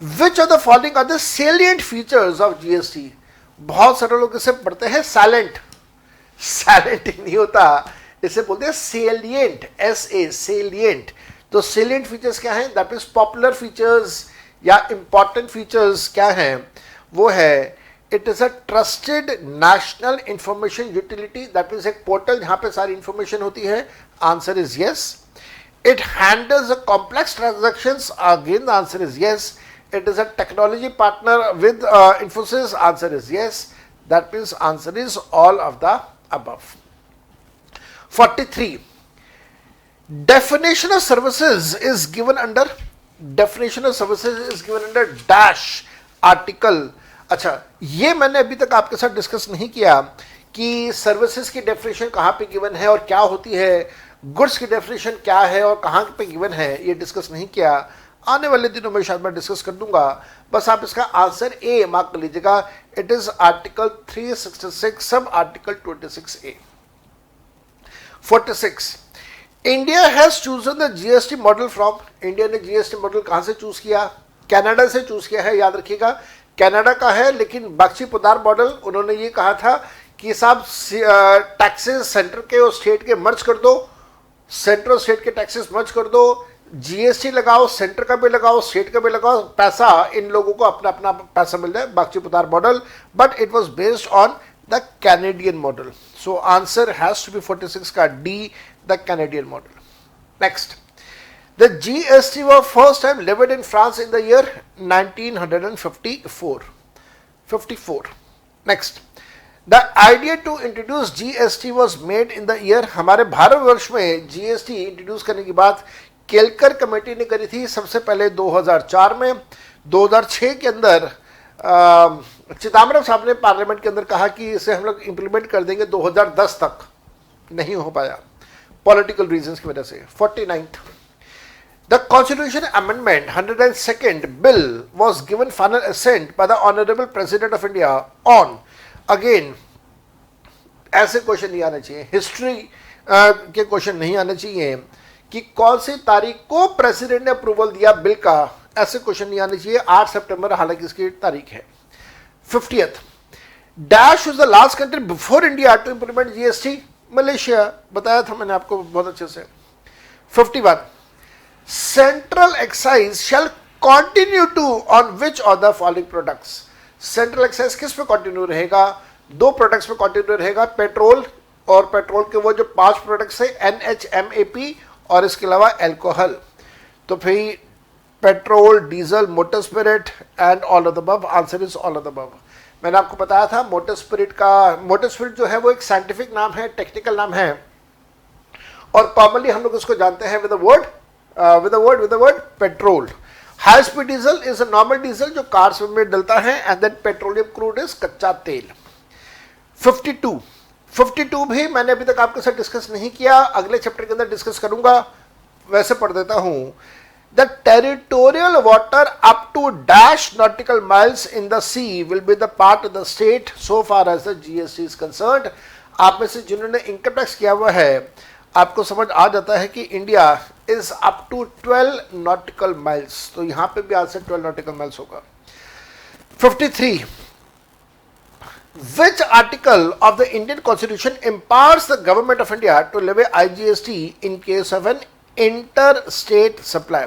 which of the following are the salient features of GST? बहुत सारे लोग इसे पढ़ते हैं silent, silent नहीं होता, इसे बोलते हैं सेलिएंट, SA, सेलिएंट। तो सेलिएंट फीचर्स क्या हैं? दैट इज पॉपुलर फीचर्स या इंपॉर्टेंट फीचर्स क्या हैं? वो है it is a trusted national information utility, that is एक पोर्टल जहां पे सारी इंफॉर्मेशन होती है। Answer is yes. It handles the complex transactions, again the answer is yes. It is a technology partner with Infosys, answer is yes. That means answer is all of the above. 43 definition of services is given under, definition of services is given under dash article। अच्छा, ये मैंने अभी तक आपके साथ discuss नहीं किया कि सर्विसेज की डेफिनेशन कहाँ पे गिवन है और क्या होती है, गुड्स की डेफिनेशन क्या है और कहाँ पे गिवन है, ये डिस्कस नहीं किया। आने वाले दिनों में शायद मैं डिस्कस कर दूंगा। बस आप इसका आंसर ए मार्क कर लीजिएगा, it is article 366 sub article 26A। 46 India has chosen the GST model from, India ने जीएसटी मॉडल कहां से चूज किया? कनाडा से चूज किया है, याद रखिएगा कनाडा का है, लेकिन बागची पुदार मॉडल उन्होंने ये कहा था कि साहब टैक्सेस सेंटर के और स्टेट के मर्ज कर दो, सेंटर और स्टेट के टैक्सेस मर्ज कर दो, जीएसटी लगाओ, सेंटर का भी लगाओ, स्टेट का भी लगाओ, पैसा इन लोगों को अपना अपना पैसा मिल जाए, Bagchi Poddar model. But it was based on the Canadian model, so answer has to be 46 का D, the Canadian model. Next, the GST was first time levied in France in the year 1954। 54 next, the idea to introduce GST was made in the year, हमारे भारतवर्ष में GST introduce करने की बात Kelkar committee ने करी थी सबसे पहले 2004 में। 2006 के अंदर चिदम्बरम साहब ने पार्लियामेंट के अंदर कहा कि इसे हम लोग इंप्लीमेंट कर देंगे 2010 तक, नहीं हो पाया पॉलिटिकल रीजंस की वजह से। 49 the constitution amendment 102nd bill was given final assent by the honourable president of India on, again ऐसे क्वेश्चन नहीं आने चाहिए, हिस्ट्री के क्वेश्चन नहीं आने चाहिए कि कौन सी तारीख को प्रेसिडेंट ने अप्रूवल दिया बिल का, ऐसे क्वेश्चन नहीं आने चाहिए। 8 सितंबर हालांकि इसकी तारीख है। 50th dash was the last country before India to implement GST, Malaysia, बताया था मैंने आपको बहुत अच्छे से। 51 central excise shall continue to on which of the following products, central excise किस पे कंटिन्यू रहेगा? 2 प्रोडक्ट्स पे कंटिन्यू रहेगा, पेट्रोल और पेट्रोल के वो जो 5 प्रोडक्ट्स है NHMAP और इसके अलावा एल्कोहल। तो फिर petrol, diesel, motor spirit and all of the above, answer is all of the above. मैंने आपको बताया था मोटर स्पिरिट जो है वो एक साइंटिफिक नाम है, टेक्निकल नाम है, और कॉमनली हम लोग उसको जानते हैं with the word petrol. High speed diesel is a normal diesel जो कार्स में डलता है, and then petroleum crude is कच्चा तेल। 52 भी मैंने अभी तक आपके साथ डिस्कस नहीं किया, अगले चैप्टर के अंदर डिस्कस करूंगा, वैसे पढ़ देता हूं। The territorial water up to dash nautical miles in the sea will be the part of the state so far as the GST is concerned. आप में से जिन्होंने इनकम टैक्स किया हुआ है आपको समझ आ जाता है कि India is up to 12 nautical miles, तो यहां पे भी आज से 12 नॉटिकल माइल्स होगा। 53 Which article of the Indian Constitution empowers the government of India to levy IGST in case of an interstate supply?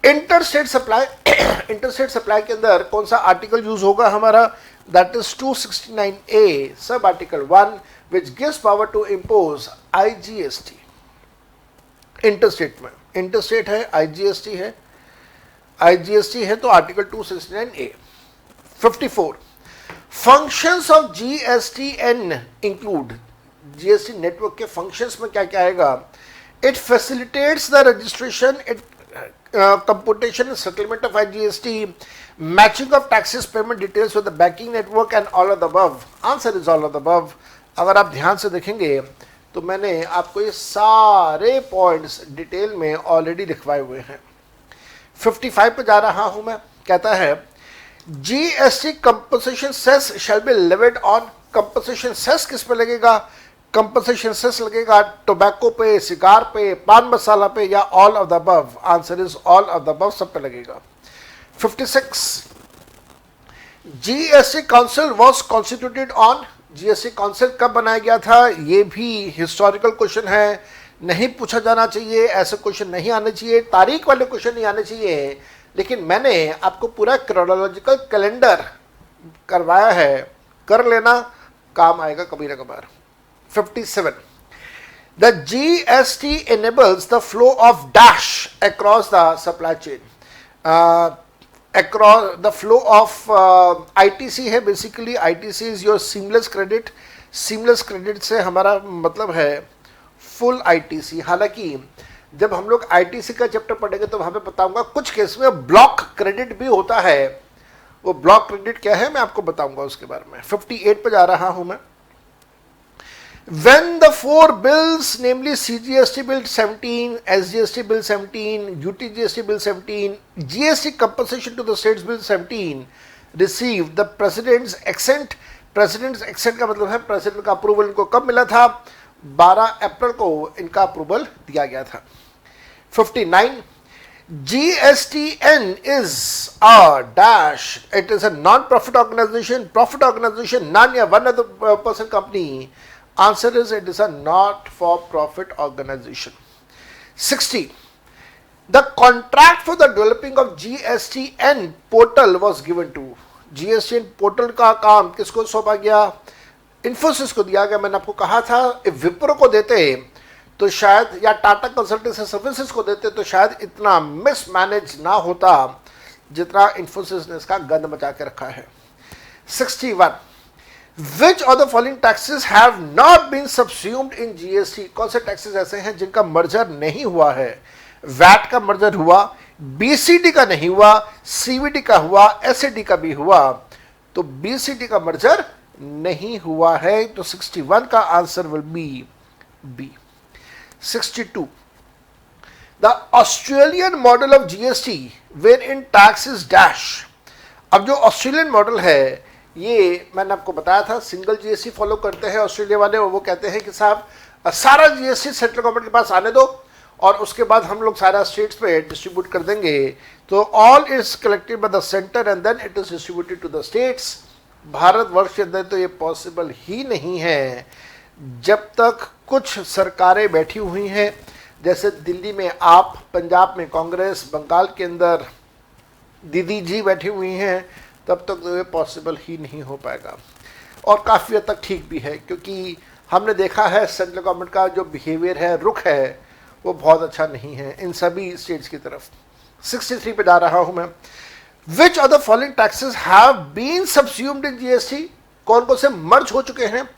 Interstate supply के अंदर कौन सा आर्टिकल यूज होगा हमारा? That is 269A sub article 1 which gives power to impose IGST। Interstate में, interstate है, IGST है तो article 269A। 54 functions of GSTN include, GST network के फंक्शंस में क्या क्या आएगा? It facilitates the registration, it computation settlement of IGST, matching of taxes payment details with the banking network and all of the above. Answer is all of the above. अगर आप ध्यान से देखेंगे तो मैंने आपको ये सारे पॉइंट्स डिटेल में ऑलरेडी लिखवाए हुए हैं। 55 पे जा रहा हूं मैं, कहता है GST compensation cess shall be levied on. Compensation cess किस पे लगेगा? कंपनसेशन सेस लगेगा टोबैको पे, सिगार पे, पान मसाला पे, या all of the above? Answer is all of the above, सब पे लगेगा। 56 GST council was constituted on. GST council कब बनाया गया था? ये भी हिस्टोरिकल क्वेश्चन है, नहीं पूछा जाना चाहिए, ऐसे क्वेश्चन नहीं आने चाहिए, तारीख वाले क्वेश्चन नहीं आने चाहिए, लेकिन मैंने आपको पूरा क्रोनोलॉजिकल कैलेंडर करवाया है, कर लेना, काम आएगा कभी ना कभार। 57 the GST enables the flow of dash across the supply chain, across the flow of ITC है basically. ITC is your seamless credit। seamless credit से हमारा मतलब है फुल ITC। हालांकि जब हम लोग ITC का चैप्टर पढ़ेंगे तो वहां पे बताऊंगा कुछ केस में ब्लॉक क्रेडिट भी होता है। वो ब्लॉक क्रेडिट क्या है मैं आपको बताऊंगा उसके बारे में। 58 पे जा रहा हूं मैं। When the four bills, namely CGST Bill 17, SGST Bill 17, UTGST Bill 17, GST Compensation to the States Bill 17, received the President's assent। President's assent का मतलब है प्रेसिडेंट का अप्रूवल इनको कब मिला था? 12 अप्रैल को इनका अप्रूवल दिया गया था। 59 GSTN is a dash, it is a non-profit organization, profit organization, none या one other person company। Answer is it is a not-for-profit organization। 60 the contract for the developing of GSTN portal was given to। GSTN portal का काम किसको सौंपा गया? इन्फोसिस को दिया गया। मैंने आपको कहा था विप्रो को देते तो शायद, या टाटा कंसल्टेंसी सर्विसेज को देते तो शायद इतना मिसमैनेज ना होता जितना इन्फोसिस ने इसका गंद मचा के रखा है। 61 Which of the following taxes have not been subsumed in GST? कौन से टैक्सेस ऐसे हैं जिनका मर्जर नहीं हुआ है? वैट का मर्जर हुआ, BCD का नहीं हुआ, CVD का हुआ, SAD का भी हुआ, तो BCD का मर्जर नहीं हुआ है, तो 61 का answer will be B. 62 the Australian model of GST wherein tax is dash. अब जो ऑस्ट्रेलियन मॉडल है ये मैंने आपको बताया था, सिंगल GST फॉलो करते हैं ऑस्ट्रेलिया वाले, और वो कहते हैं कि साहब सारा GST सेंट्रल गवर्नमेंट के पास आने दो और उसके बाद हम लोग सारा स्टेट्स पे डिस्ट्रीब्यूट कर देंगे। तो all is collected by the centre and then it is distributed to the states. Bharatvarsh के अंदर तो ये पॉसिबल ही नहीं है जब तक कुछ सरकारें बैठी हुई हैं, जैसे दिल्ली में आप, पंजाब में कांग्रेस, बंगाल के अंदर दीदी जी बैठी हुई हैं, तब तक तो ये पॉसिबल ही नहीं हो पाएगा। और काफ़ी हद तक ठीक भी है, क्योंकि हमने देखा है सेंट्रल गवर्नमेंट का जो बिहेवियर है, रुख है, वो बहुत अच्छा नहीं है इन सभी स्टेट्स की तरफ। 63 पे जा रहा हूँ मैं। Which of the following taxes have been subsumed in GST, कौन कौन से मर्ज हो चुके हैं?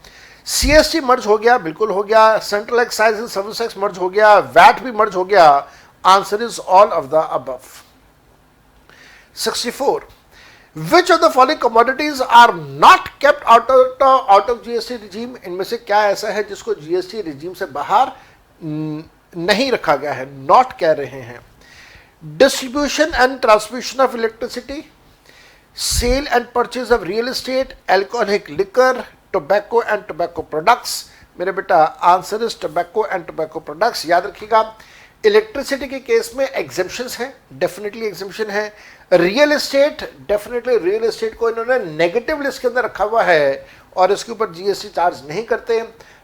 सीएसटी मर्ज हो गया, बिल्कुल हो गया। Central excise and service tax merge हो गया, वैट भी मर्ज हो गया। Answer is all of the above. 64, which of the following commodities are not kept out of GST regime, इनमें से क्या ऐसा है जिसको जीएसटी रिजीम से बाहर नहीं रखा गया है, नॉट कह रहे हैं? Distribution and transmission of electricity, sale and purchase of real estate, alcoholic liquor, tobacco and tobacco products. मेरे बेटा answer is tobacco and tobacco products. याद रखिएगा, इलेक्ट्रिसिटी के केस में एग्जेम्पशंस हैं, डेफिनेटली एग्जेम्पशन है। Real estate, definitely real estate को इन्होंने नेगेटिव लिस्ट के अंदर रखा हुआ है और इसके ऊपर जीएसटी चार्ज नहीं करते।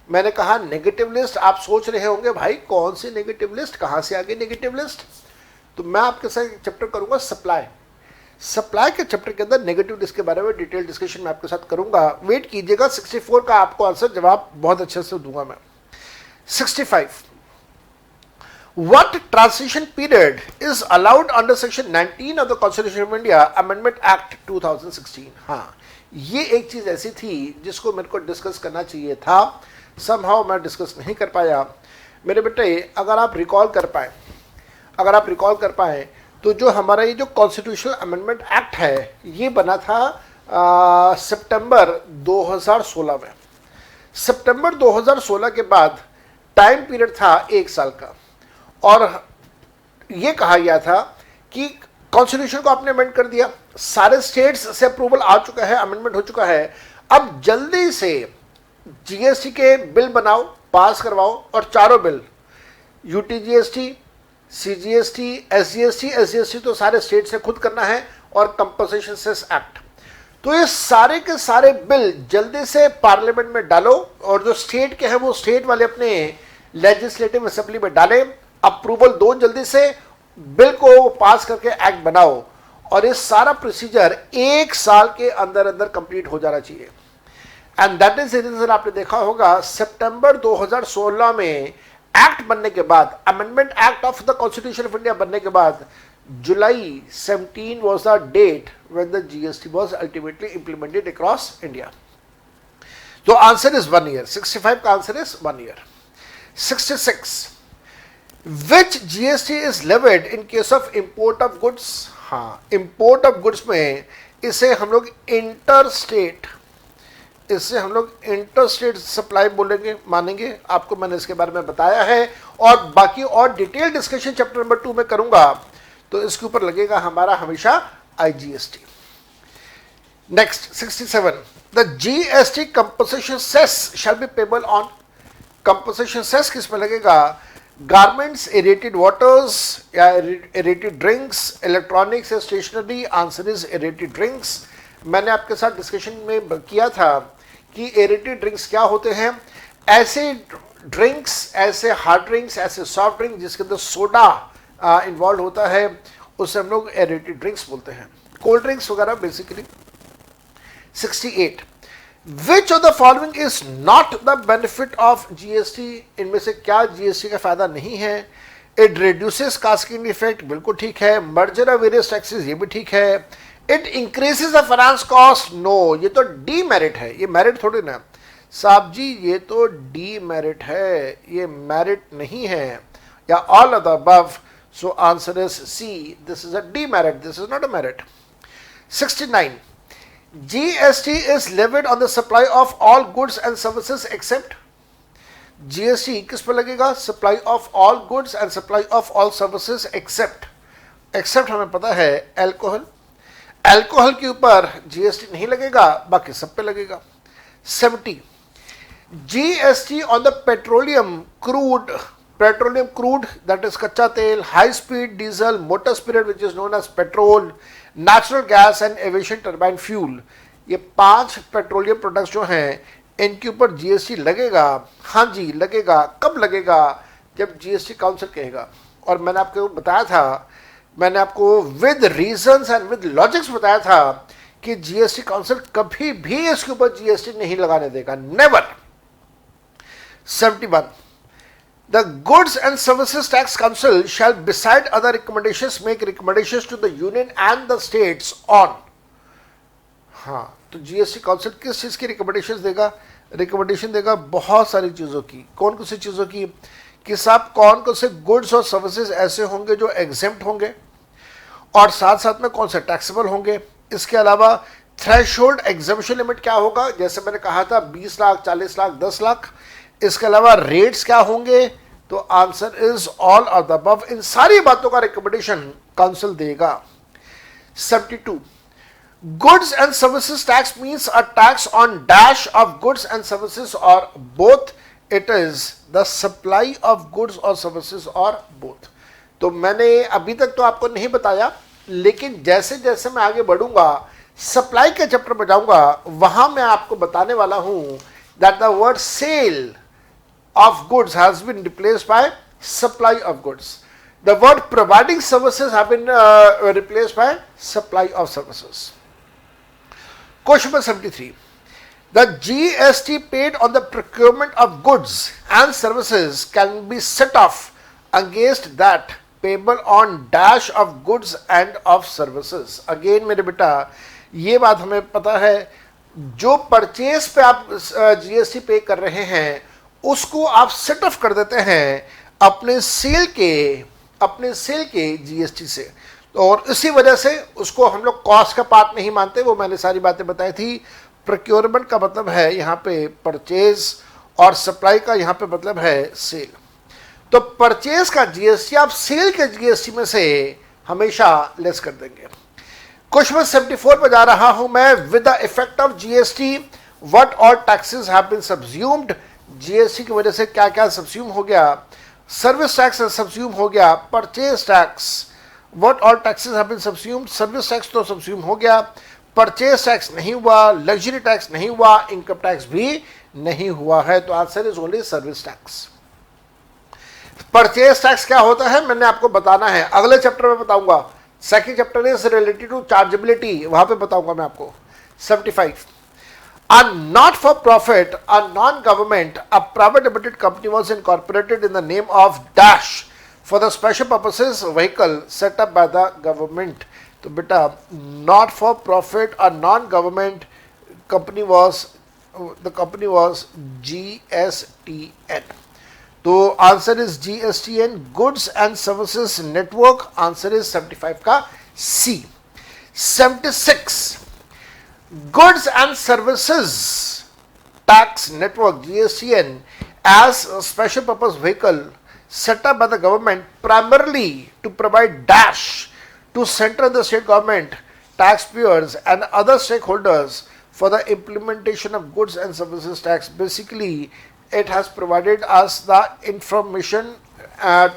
मैंने कहा नेगेटिव लिस्ट, आप सोच रहे होंगे भाई कौन सी नेगेटिव लिस्ट, कहाँ से आ गई नेगेटिव लिस्ट? तो मैं आपके साथ एक चैप्टर करूंगा सप्लाई। सप्लाई के चैप्टर के अंदर नेगेटिव लिस्ट के बारे में डिटेल डिस्कशन मैं आपके साथ करूंगा, वेट कीजिएगा। 64 का आपको आंसर जवाब बहुत अच्छे से दूंगा मैं। 65, what transition period is allowed under section 19 of the Constitution of India Amendment Act 2016? हाँ, ये एक चीज ऐसी थी जिसको मेरे को डिस्कस करना चाहिए था, somehow मैं डिस्कस नहीं कर पाया। मेरे बेटे अगर आप रिकॉल कर पाए तो जो हमारा ये जो कॉन्स्टिट्यूशनल अमेंडमेंट एक्ट है ये बना था सितंबर 2016 में। सितंबर 2016 के बाद टाइम पीरियड था 1 साल का और ये कहा गया था कि कॉन्स्टिट्यूशन को आपने अमेंड कर दिया, सारे स्टेट्स से अप्रूवल आ चुका है, अमेंडमेंट हो चुका है, अब जल्दी से जीएसटी के बिल बनाओ, पास करवाओ और चारों बिल यूटीजीएसटी, सीजीएसटी, एसजीएसटी तो सारे स्टेट से खुद करना है और कंपनसेशन सेस एक्ट, तो ये सारे के सारे बिल जल्दी से पार्लियामेंट में डालो और जो स्टेट के हैं वो स्टेट वाले अपने लेजिस्लेटिव असेंबली में डालें, अप्रूवल दो, जल्दी से बिल को पास करके एक्ट बनाओ और ये सारा प्रोसीजर 1 साल के अंदर अंदर कंप्लीट हो जाना चाहिए। And that is the reason आपने देखा होगा सितंबर 2016 में एक्ट बनने के बाद, amendment act of the constitution of India बनने के बाद जुलाई 17 was the date when the GST was ultimately implemented across India. तो आंसर इज 1 year। 65 का answer is 1 year। 66, which GST is levied in case of import of goods? हाँ, import of goods में इसे हम लोग इंटरस्टेट सप्लाई बोलेंगे, मानेंगे, आपको मैंने इसके बारे में बताया है और बाकी और डिटेल डिस्कशन चैप्टर नंबर 2 में करूंगा, तो इसके ऊपर लगेगा हमारा हमेशा IGST. Next 67, the GST compensation cess shall be payable on. Compensation cess किस में लगेगा? गारमेंट्स, एरेटेड वाटर्स या एरेटेड ड्रिंक्स, इलेक्ट्रॉनिक्स या stationery. Answer is aerated drinks. मैंने आपके साथ डिस्कशन में किया था कि एरेटेड ड्रिंक्स क्या होते हैं, ऐसे ड्रिंक्स, ऐसे हार्ड ड्रिंक्स, ऐसे सॉफ्ट ड्रिंक जिसके अंदर सोडा इन्वॉल्व होता है, उसे हम लोग एरेटेड ड्रिंक्स बोलते हैं, कोल्ड ड्रिंक्स वगैरह basically. 68, which of the following is not the benefit of GST? इनमें से क्या जीएसटी का फायदा नहीं है? इट रिड्यूसेस कास्केडिंग इफेक्ट, बिल्कुल ठीक है। मर्जर ऑफ वेरियस टैक्सेस, ये भी ठीक है। It increases the finance cost, no, ये तो डी मेरिट है, ये मेरिट थोड़ी ना साहब जी, ये तो डी मेरिट है, ये मेरिट नहीं है, या all of the above. So answer is C, this is a demerit, this is not a merit. 69, GST is levied on the supply of all goods and services except। GST किस पर लगेगा? supply of all goods and supply of all services except हमें पता है alcohol के ऊपर GST नहीं लगेगा, बाकी सब पे लगेगा। 70, GST on the petroleum crude that is कच्चा तेल, high speed diesel, motor spirit which is known as petrol, natural gas and aviation turbine fuel, ये 5 पेट्रोलियम प्रोडक्ट्स जो हैं इनके ऊपर जीएसटी लगेगा। हाँ जी लगेगा। कब लगेगा? जब जीएसटी काउंसिल कहेगा। और मैंने आपको बताया था, मैंने आपको with reasons and with logics बताया था कि जीएसटी काउंसिल कभी भी इसके ऊपर जीएसटी नहीं लगाने देगा, never. 71, The Goods and Services Tax Council shall, beside other recommendations, make recommendations to the Union and the states on. हाँ, तो जीएसटी काउंसिल किस चीज़ की रिकमेंडेशन देगा? रिकमेंडेशन देगा बहुत सारी चीज़ों की। कौन कौन सी चीज़ों की? कि साहब कौन कौन से गुड्स और सर्विसेज ऐसे होंगे जो एग्जेम्प्ट होंगे और साथ साथ में कौन से टैक्सेबल होंगे। इसके अलावा थ्रेशोल्ड एग्जम्पशन लिमिट क्या होगा, जैसे मैंने कहा था 20 लाख, 40 लाख, 10 लाख। इसके अलावा रेट्स क्या होंगे? तो answer is all of the above. इन सारी बातों का रिकमेंडेशन काउंसिल देगा। 72 goods and services tax means a tax on dash of goods and services और both. It is the supply of goods और सर्विसेज और बोथ। तो मैंने अभी तक तो आपको नहीं बताया, लेकिन जैसे जैसे मैं आगे बढ़ूंगा, सप्लाई के चैप्टर में जाऊंगा, वहां मैं आपको बताने वाला हूं that the word sale of goods has been replaced by supply of goods. The word providing services have been replaced by supply of services. Question number 73. The GST paid on the procurement of goods and services can be set off against that payable on dash of goods and of services. Again मेरे बेटा ये बात हमें पता है, जो purchase पे आप जीएसटी पे कर रहे हैं उसको आप सेट ऑफ कर देते हैं अपने सेल के जीएसटी से, और इसी वजह से उसको हम लोग कॉस्ट का पार्ट नहीं मानते। वो मैंने सारी बातें बताई थी। प्रोक्योरमेंट का मतलब है यहाँ पे परचेज और सप्लाई का यहाँ पे मतलब है सेल। तो परचेज का जीएसटी आप सेल के जीएसटी में से हमेशा लेस कर देंगे। क्वेश्चन 74 पर जा रहा हूं मैं। With the effect of GST what all taxes have been subsumed. GST की वजह से क्या क्या सब्ज्यूम हो गया? सर्विस टैक्स सब्ज्यूम हो गया, purchase tax, what all taxes have been subsumed. Service tax तो सब्ज्यूम हो गया, परचेज टैक्स नहीं हुआ, लग्जरी टैक्स नहीं हुआ, इनकम टैक्स भी नहीं हुआ है। तो answer is only service tax. Purchase tax क्या होता है मैंने आपको बताना है, अगले चैप्टर में बताऊंगा। Second chapter is related to chargeability, वहां पे बताऊंगा मैं आपको। 75 A not-for-profit, a non-government, a private limited company was incorporated in the name of dash for the special purposes vehicle set up by the government. तो बेटा not-for-profit, a non-government company was, the company was GSTN. तो answer is GSTN, Goods and Services Network। Answer is 75 का C। 76 Goods and Services Tax Network GSTN as a special purpose vehicle set up by the government primarily to provide dash to central and the state government, taxpayers and other stakeholders for the implementation of goods and services tax. Basically, it has provided us the information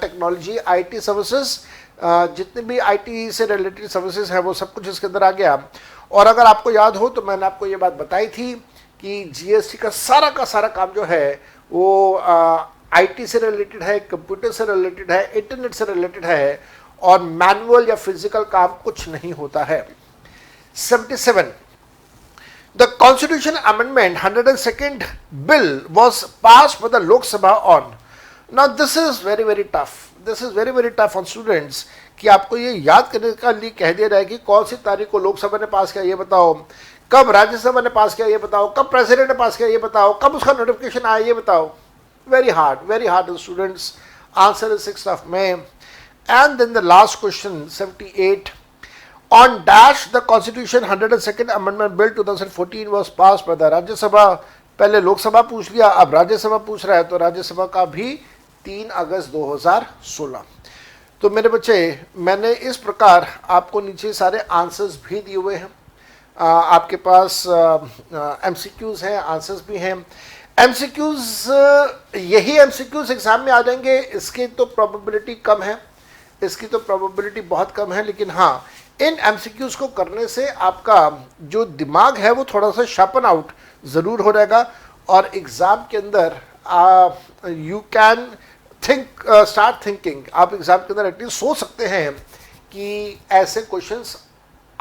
technology IT services, जितने भी IT से related services है वो सब कुछ इसके अंदर आ गया। और अगर आपको याद हो तो मैंने आपको ये बात बताई थी कि जीएसटी का सारा काम जो है वो आईटी से रिलेटेड है, कंप्यूटर से रिलेटेड है, इंटरनेट से रिलेटेड है, और मैनुअल या फिजिकल काम कुछ नहीं होता है। 77 The Constitution Amendment 102nd Bill was passed by the Lok Sabha on. Now this is very tough. This is very tough on students कि आपको ये याद करने का लिए कह दिया रहा है कि कौन सी तारीख को लोकसभा ने पास किया ये बताओ, कब राज्यसभा ने पास किया ये बताओ, कब प्रेसिडेंट ने पास किया ये बताओ, कब उसका नोटिफिकेशन आया ये बताओ। very hard students। Answer is 6th of May। And then the last question 78 on dash the Constitution 102nd Amendment Bill 2014 was passed by the Rajya Sabha। पहले लोकसभा पूछ लिया, अब राज्यसभा पूछ रहा है, तो राज्यसभा का भी 3 अगस्त 2016। तो मेरे बच्चे मैंने इस प्रकार आपको नीचे सारे आंसर्स भी दिए हुए हैं। आपके पास एमसीक्यूज हैं, आंसर्स भी हैं। एमसीक्यूज यही एमसीक्यूज एग्जाम में आ जाएंगे, इसकी तो प्रोबेबिलिटी कम है, इसकी तो प्रोबेबिलिटी बहुत कम है, लेकिन हाँ इन एमसीक्यूज को करने से आपका जो दिमाग है वो थोड़ा सा शार्पन आउट ज़रूर हो जाएगा, और एग्ज़ाम के अंदर you can think start thinking. आप एग्ज़ाम के अंदर एटलीस्ट सोच सकते हैं कि ऐसे क्वेश्चंस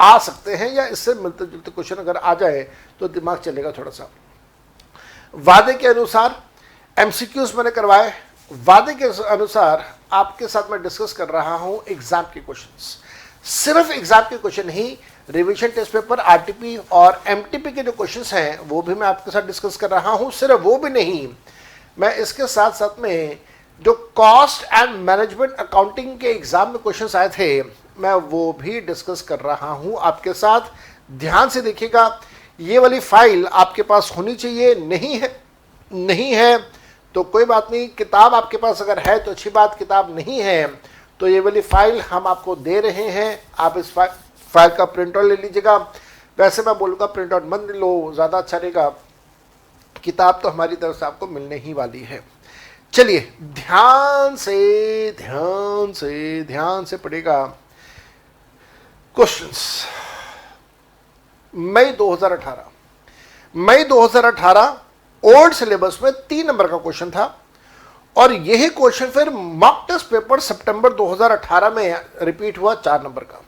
आ सकते हैं, या इससे मिलते जुलते क्वेश्चन अगर आ जाए तो दिमाग चलेगा थोड़ा सा। वादे के अनुसार एमसीक्यूज मैंने करवाए, वादे के अनुसार आपके साथ मैं डिस्कस कर रहा हूं एग्जाम के क्वेश्चंस, सिर्फ एग्जाम के क्वेश्चन नहीं, रिवीजन टेस्ट पेपर, आरटीपी और एमटीपी के जो क्वेश्चंस हैं वो भी मैं आपके साथ डिस्कस कर रहा हूं। सिर्फ वो भी नहीं, मैं इसके साथ साथ में जो कॉस्ट एंड मैनेजमेंट अकाउंटिंग के एग्जाम में क्वेश्चंस आए थे मैं वो भी डिस्कस कर रहा हूं आपके साथ। ध्यान से देखिएगा, ये वाली फाइल आपके पास होनी चाहिए, नहीं है तो कोई बात नहीं, किताब आपके पास अगर है तो अच्छी बात, किताब नहीं है तो ये वाली फाइल हम आपको दे रहे हैं, आप इस फाइल का प्रिंट आउट ले लीजिएगा। वैसे मैं बोलूँगा प्रिंट आउट मत लो, ज़्यादा अच्छा रहेगा, किताब तो हमारी तरफ से आपको मिलने ही वाली है। चलिए ध्यान से पढ़ेगा क्वेश्चंस। मई 2018 ओल्ड सिलेबस में 3 नंबर का क्वेश्चन था और यही क्वेश्चन फिर मॉक टेस्ट पेपर सितंबर 2018 में रिपीट हुआ 4 नंबर का।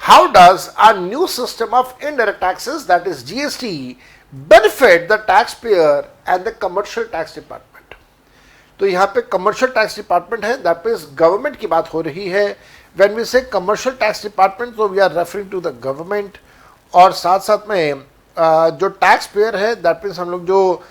How does a new system of indirect taxes that is GST benefit the tax payer and the commercial tax department. तो यहां पे कमर्शियल टैक्स डिपार्टमेंट है, दैट मीन्स गवर्नमेंट की बात हो रही है। When we say commercial tax department तो we are referring to the government, और साथ साथ में जो टैक्स पेयर है दैट मीन्स हम लोग जो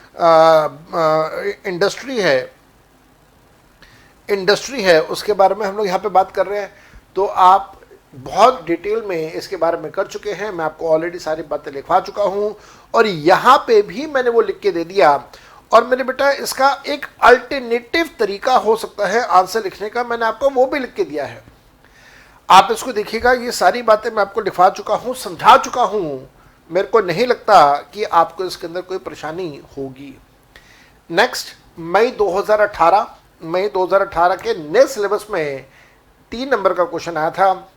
इंडस्ट्री है उसके बारे में हम लोग यहाँ पे बात कर रहे हैं। तो आप बहुत डिटेल में इसके बारे में कर चुके हैं, मैं आपको ऑलरेडी सारी बातें लिखवा चुका हूँ और यहाँ पे भी मैंने वो लिख के दे दिया। और मेरे बेटा इसका एक अल्टरनेटिव तरीका हो सकता है आंसर लिखने का, मैंने आपको वो भी लिख के दिया है, आप इसको देखिएगा। ये सारी बातें मैं आपको लिखवा चुका हूँ, समझा चुका हूँ, मेरे को नहीं लगता कि आपको इसके अंदर कोई परेशानी होगी। नेक्स्ट, मई 2018 के नए सिलेबस में 3 नंबर का क्वेश्चन आया था।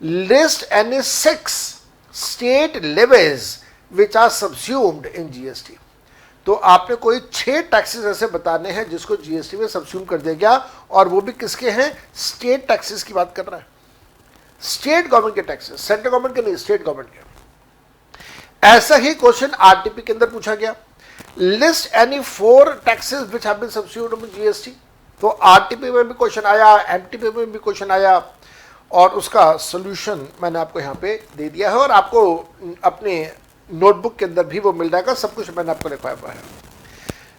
List any 6 state levies which are subsumed in GST. तो आपने कोई 6 टैक्सेस ऐसे बताने हैं जिसको जीएसटी में सबस्यूम कर दिया गया, और वो भी किसके हैं? स्टेट टैक्सेस की बात कर रहा है, स्टेट गवर्नमेंट के टैक्सेस, सेंट्रल गवर्नमेंट के नहीं, स्टेट गवर्नमेंट के। ऐसा ही क्वेश्चन आरटीपी के अंदर पूछा गया, list any 4 taxes which have been substituted with GST. तो आरटीपी में भी क्वेश्चन आया, एमटीपी में भी क्वेश्चन आया, और उसका सॉल्यूशन मैंने आपको यहाँ पे दे दिया है और आपको अपने नोटबुक के अंदर भी वो मिल जाएगा, सब कुछ मैंने आपको लिखवाया हुआ है।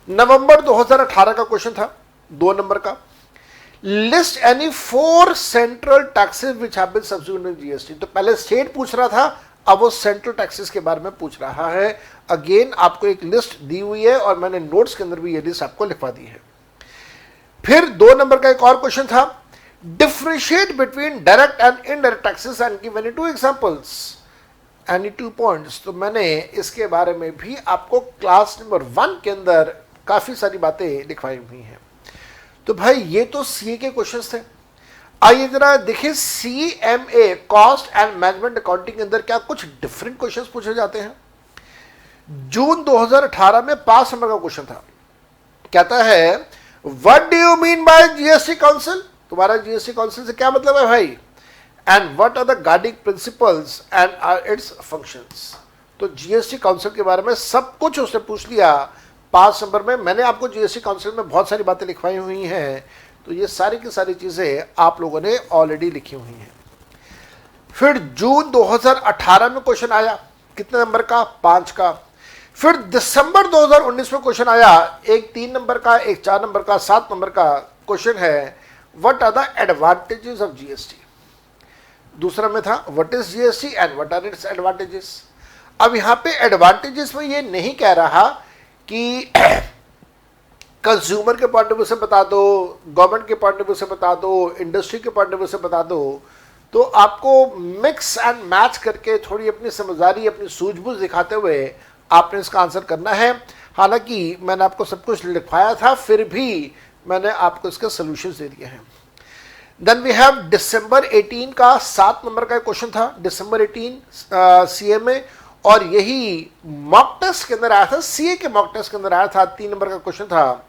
नवंबर 2018 का क्वेश्चन था 2 नंबर का, list any 4 central taxes which have been substituted in GST. तो पहले स्टेट पूछ रहा था, अब वो सेंट्रल टैक्सेस के बारे में पूछ रहा है। अगेन आपको एक लिस्ट दी हुई है और मैंने नोट्स के अंदर भी ये लिस्ट आपको लिखवा दी है। फिर 2 नंबर का एक और क्वेश्चन था, differentiate between direct and indirect taxes and give any 2 examples, any 2 points. तो मैंने इसके बारे में भी आपको क्लास नंबर 1 के अंदर काफी सारी बातें लिखवाई हुई हैं। तो भाई ये तो सीए के क्वेश्चंस थे। आइए जरा देखिए, CMA cost and management accounting के अंदर क्या कुछ डिफरेंट क्वेश्चंस पूछे जाते हैं। जून 2018 में 5 नंबर का क्वेश्चन था, कहता है what do you mean by GST council. तुम्हारा जीएसटी काउंसिल से क्या मतलब है भाई, and what are the guiding principles and its functions. तो जीएसटी काउंसिल के बारे में सब कुछ उसने पूछ लिया 5 नंबर में। मैंने आपको जीएसटी काउंसिल में बहुत सारी बातें लिखवाई हुई हैं, तो ये सारी की सारी चीजें आप लोगों ने ऑलरेडी लिखी हुई हैं। फिर जून 2018 में क्वेश्चन आया, कितने नंबर का? 5 का। फिर दिसंबर 2019 में क्वेश्चन आया, एक 3 नंबर का, एक 4 नंबर का, 7 नंबर का क्वेश्चन है, what are the advantages of GST. दूसरा में था what is GST and what are its advantages. अब यहां पे एडवांटेजेस में ये नहीं कह रहा कि कंज्यूमर के पॉइंट ऑफ व्यू से बता दो, गवर्नमेंट के पॉइंट ऑफ व्यू से बता दो, इंडस्ट्री के पॉइंट ऑफ व्यू से बता दो। तो आपको मिक्स एंड मैच करके थोड़ी अपनी समझदारी, अपनी सूझबूझ दिखाते हुए आपने इसका आंसर करना है। हालांकि मैंने आपको सब कुछ लिखवाया था, फिर भी मैंने आपको इसके सॉल्यूशंस दे दिए हैं। देन वी हैव दिसंबर 18 का 7 नंबर का क्वेश्चन था, दिसंबर 18 सीएमए, और यही मॉक टेस्ट के अंदर आया था, सीए के मॉक टेस्ट के अंदर आया था। 3 नंबर का क्वेश्चन था,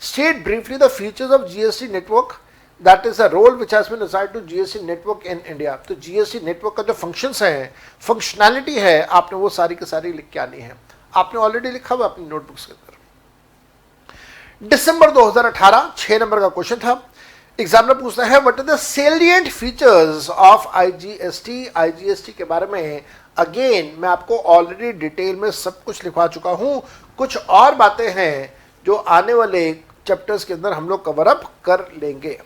state briefly the features of GST network, that is the role which has been assigned to GST network in India. तो जीएसटी नेटवर्क का जो फंक्शंस है, फंक्शनैलिटी है, आपने वो सारी की सारी लिख के आनी है। आपने ऑलरेडी लिखा हुआ अपनी नोटबुक्स के अंदर। दिसंबर 2018 6 नंबर का क्वेश्चन था। एग्जामिनर पूछता है what are the salient features of IGST. IGST के बारे में अगेन मैं आपको ऑलरेडी डिटेल में सब कुछ लिखवा चुका हूं। कुछ और बातें हैं जो आने वाले चैप्टर्स के अंदर हम लोग कवर अप कर लेंगे।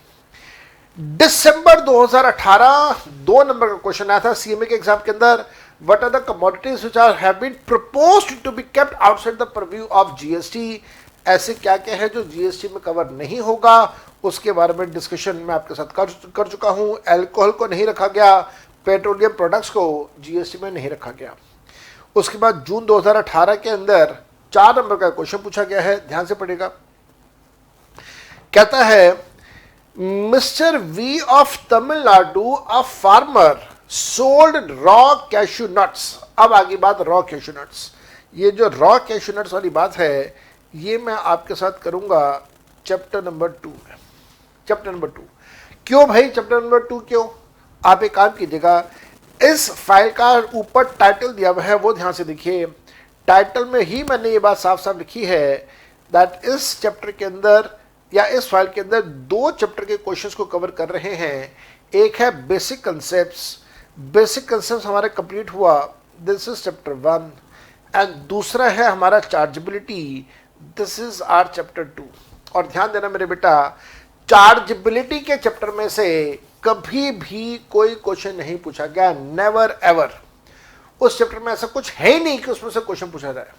दिसंबर 2018 2 नंबर का क्वेश्चन आया था सीएमए के एग्जाम के अंदर। What are the commodities which have been proposed to be kept outside the purview of GST. ऐसे क्या क्या है जो जीएसटी में कवर नहीं होगा, उसके बारे में डिस्कशन मैं आपके साथ कर चुका हूं। अल्कोहल को नहीं रखा गया, पेट्रोलियम प्रोडक्ट्स को जीएसटी में नहीं रखा गया। उसके बाद जून 2018 के अंदर 4 नंबर का क्वेश्चन पूछा गया है, ध्यान से पढ़ेगा। कहता है Mister V of Tamil Nadu a farmer sold raw cashew nuts. अब आगे बात रॉ कैशू नट्स। ये जो रॉ कैशू नट्स वाली बात है ये मैं आपके साथ करूंगा चैप्टर नंबर 2 में। चैप्टर नंबर 2 क्यों भाई, चैप्टर नंबर 2 क्यों? आप एक काम कीजिएगा, इस फाइल का ऊपर टाइटल दिया हुआ है वो ध्यान से देखिए। टाइटल में ही मैंने ये बात साफ साफ लिखी है दैट इस चैप्टर के अंदर या इस फाइल के अंदर 2 चैप्टर के क्वेश्चंस को कवर कर रहे हैं। एक है बेसिक कंसेप्ट्स। बेसिक कंसेप्ट्स हमारे कंप्लीट हुआ, दिस इज चैप्टर 1। एंड दूसरा है हमारा chargeability, this is our chapter 2। और ध्यान देना मेरे बेटा, चार्जेबिलिटी के चैप्टर में से कभी भी कोई क्वेश्चन नहीं पूछा गया, नेवर एवर। उस चैप्टर में ऐसा कुछ है ही नहीं कि उसमें से क्वेश्चन पूछा जाए।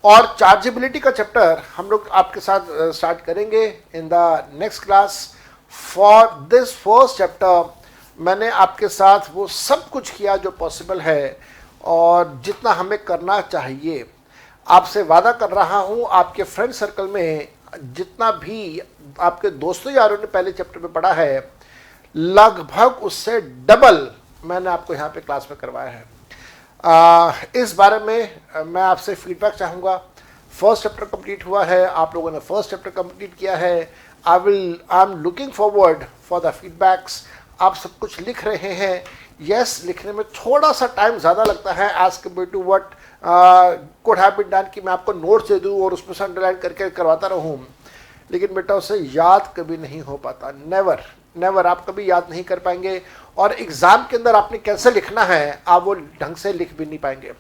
और चार्जेबिलिटी का चैप्टर हम लोग आपके साथ स्टार्ट करेंगे in the next class. For this first chapter मैंने आपके साथ वो सब कुछ किया जो पॉसिबल है और जितना हमें करना चाहिए। आपसे वादा कर रहा हूं, आपके फ्रेंड सर्कल में जितना भी आपके दोस्तों यारों ने पहले चैप्टर में पढ़ा है लगभग उससे डबल मैंने आपको यहाँ पे क्लास में करवाया है। इस बारे में मैं आपसे फीडबैक चाहूँगा। फर्स्ट चैप्टर कंप्लीट हुआ है, आप लोगों ने फर्स्ट चैप्टर कंप्लीट किया है। I am looking forward for the feedbacks. आप सब कुछ लिख रहे हैं, यस लिखने में थोड़ा सा टाइम ज़्यादा लगता है as compared to what could have been done कि मैं आपको नोट्स दे दूँ और उसमें से अंडरलाइन करके करवाता रहूँ, लेकिन बेटा उसे याद कभी नहीं हो पाता। नेवर नेवर आप कभी याद नहीं कर पाएंगे और एग्जाम के अंदर आपने कैसे लिखना है आप वो ढंग से लिख भी नहीं पाएंगे।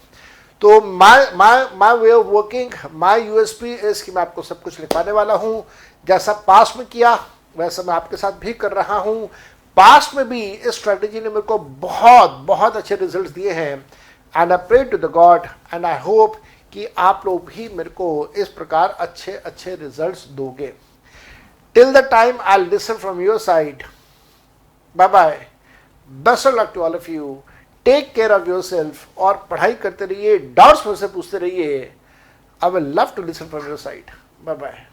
तो my way of working, my USP is कि मैं आपको सब कुछ लिखवाने वाला हूँ। जैसा पास्ट में किया वैसा मैं आपके साथ भी कर रहा हूँ। पास्ट में भी इस स्ट्रेटेजी ने मेरे को बहुत बहुत अच्छे रिजल्ट्स दिए हैं and I pray to the God and I hope कि आप लोग भी मेरे को इस प्रकार अच्छे अच्छे रिजल्ट्स दोगे। Till the time I listen from your side, bye bye, best of luck to all of you, take care of yourself और पढ़ाई करते रहिए, डाउट्स मुझसे पूछते रहिए। I will love to listen from your side. Bye bye.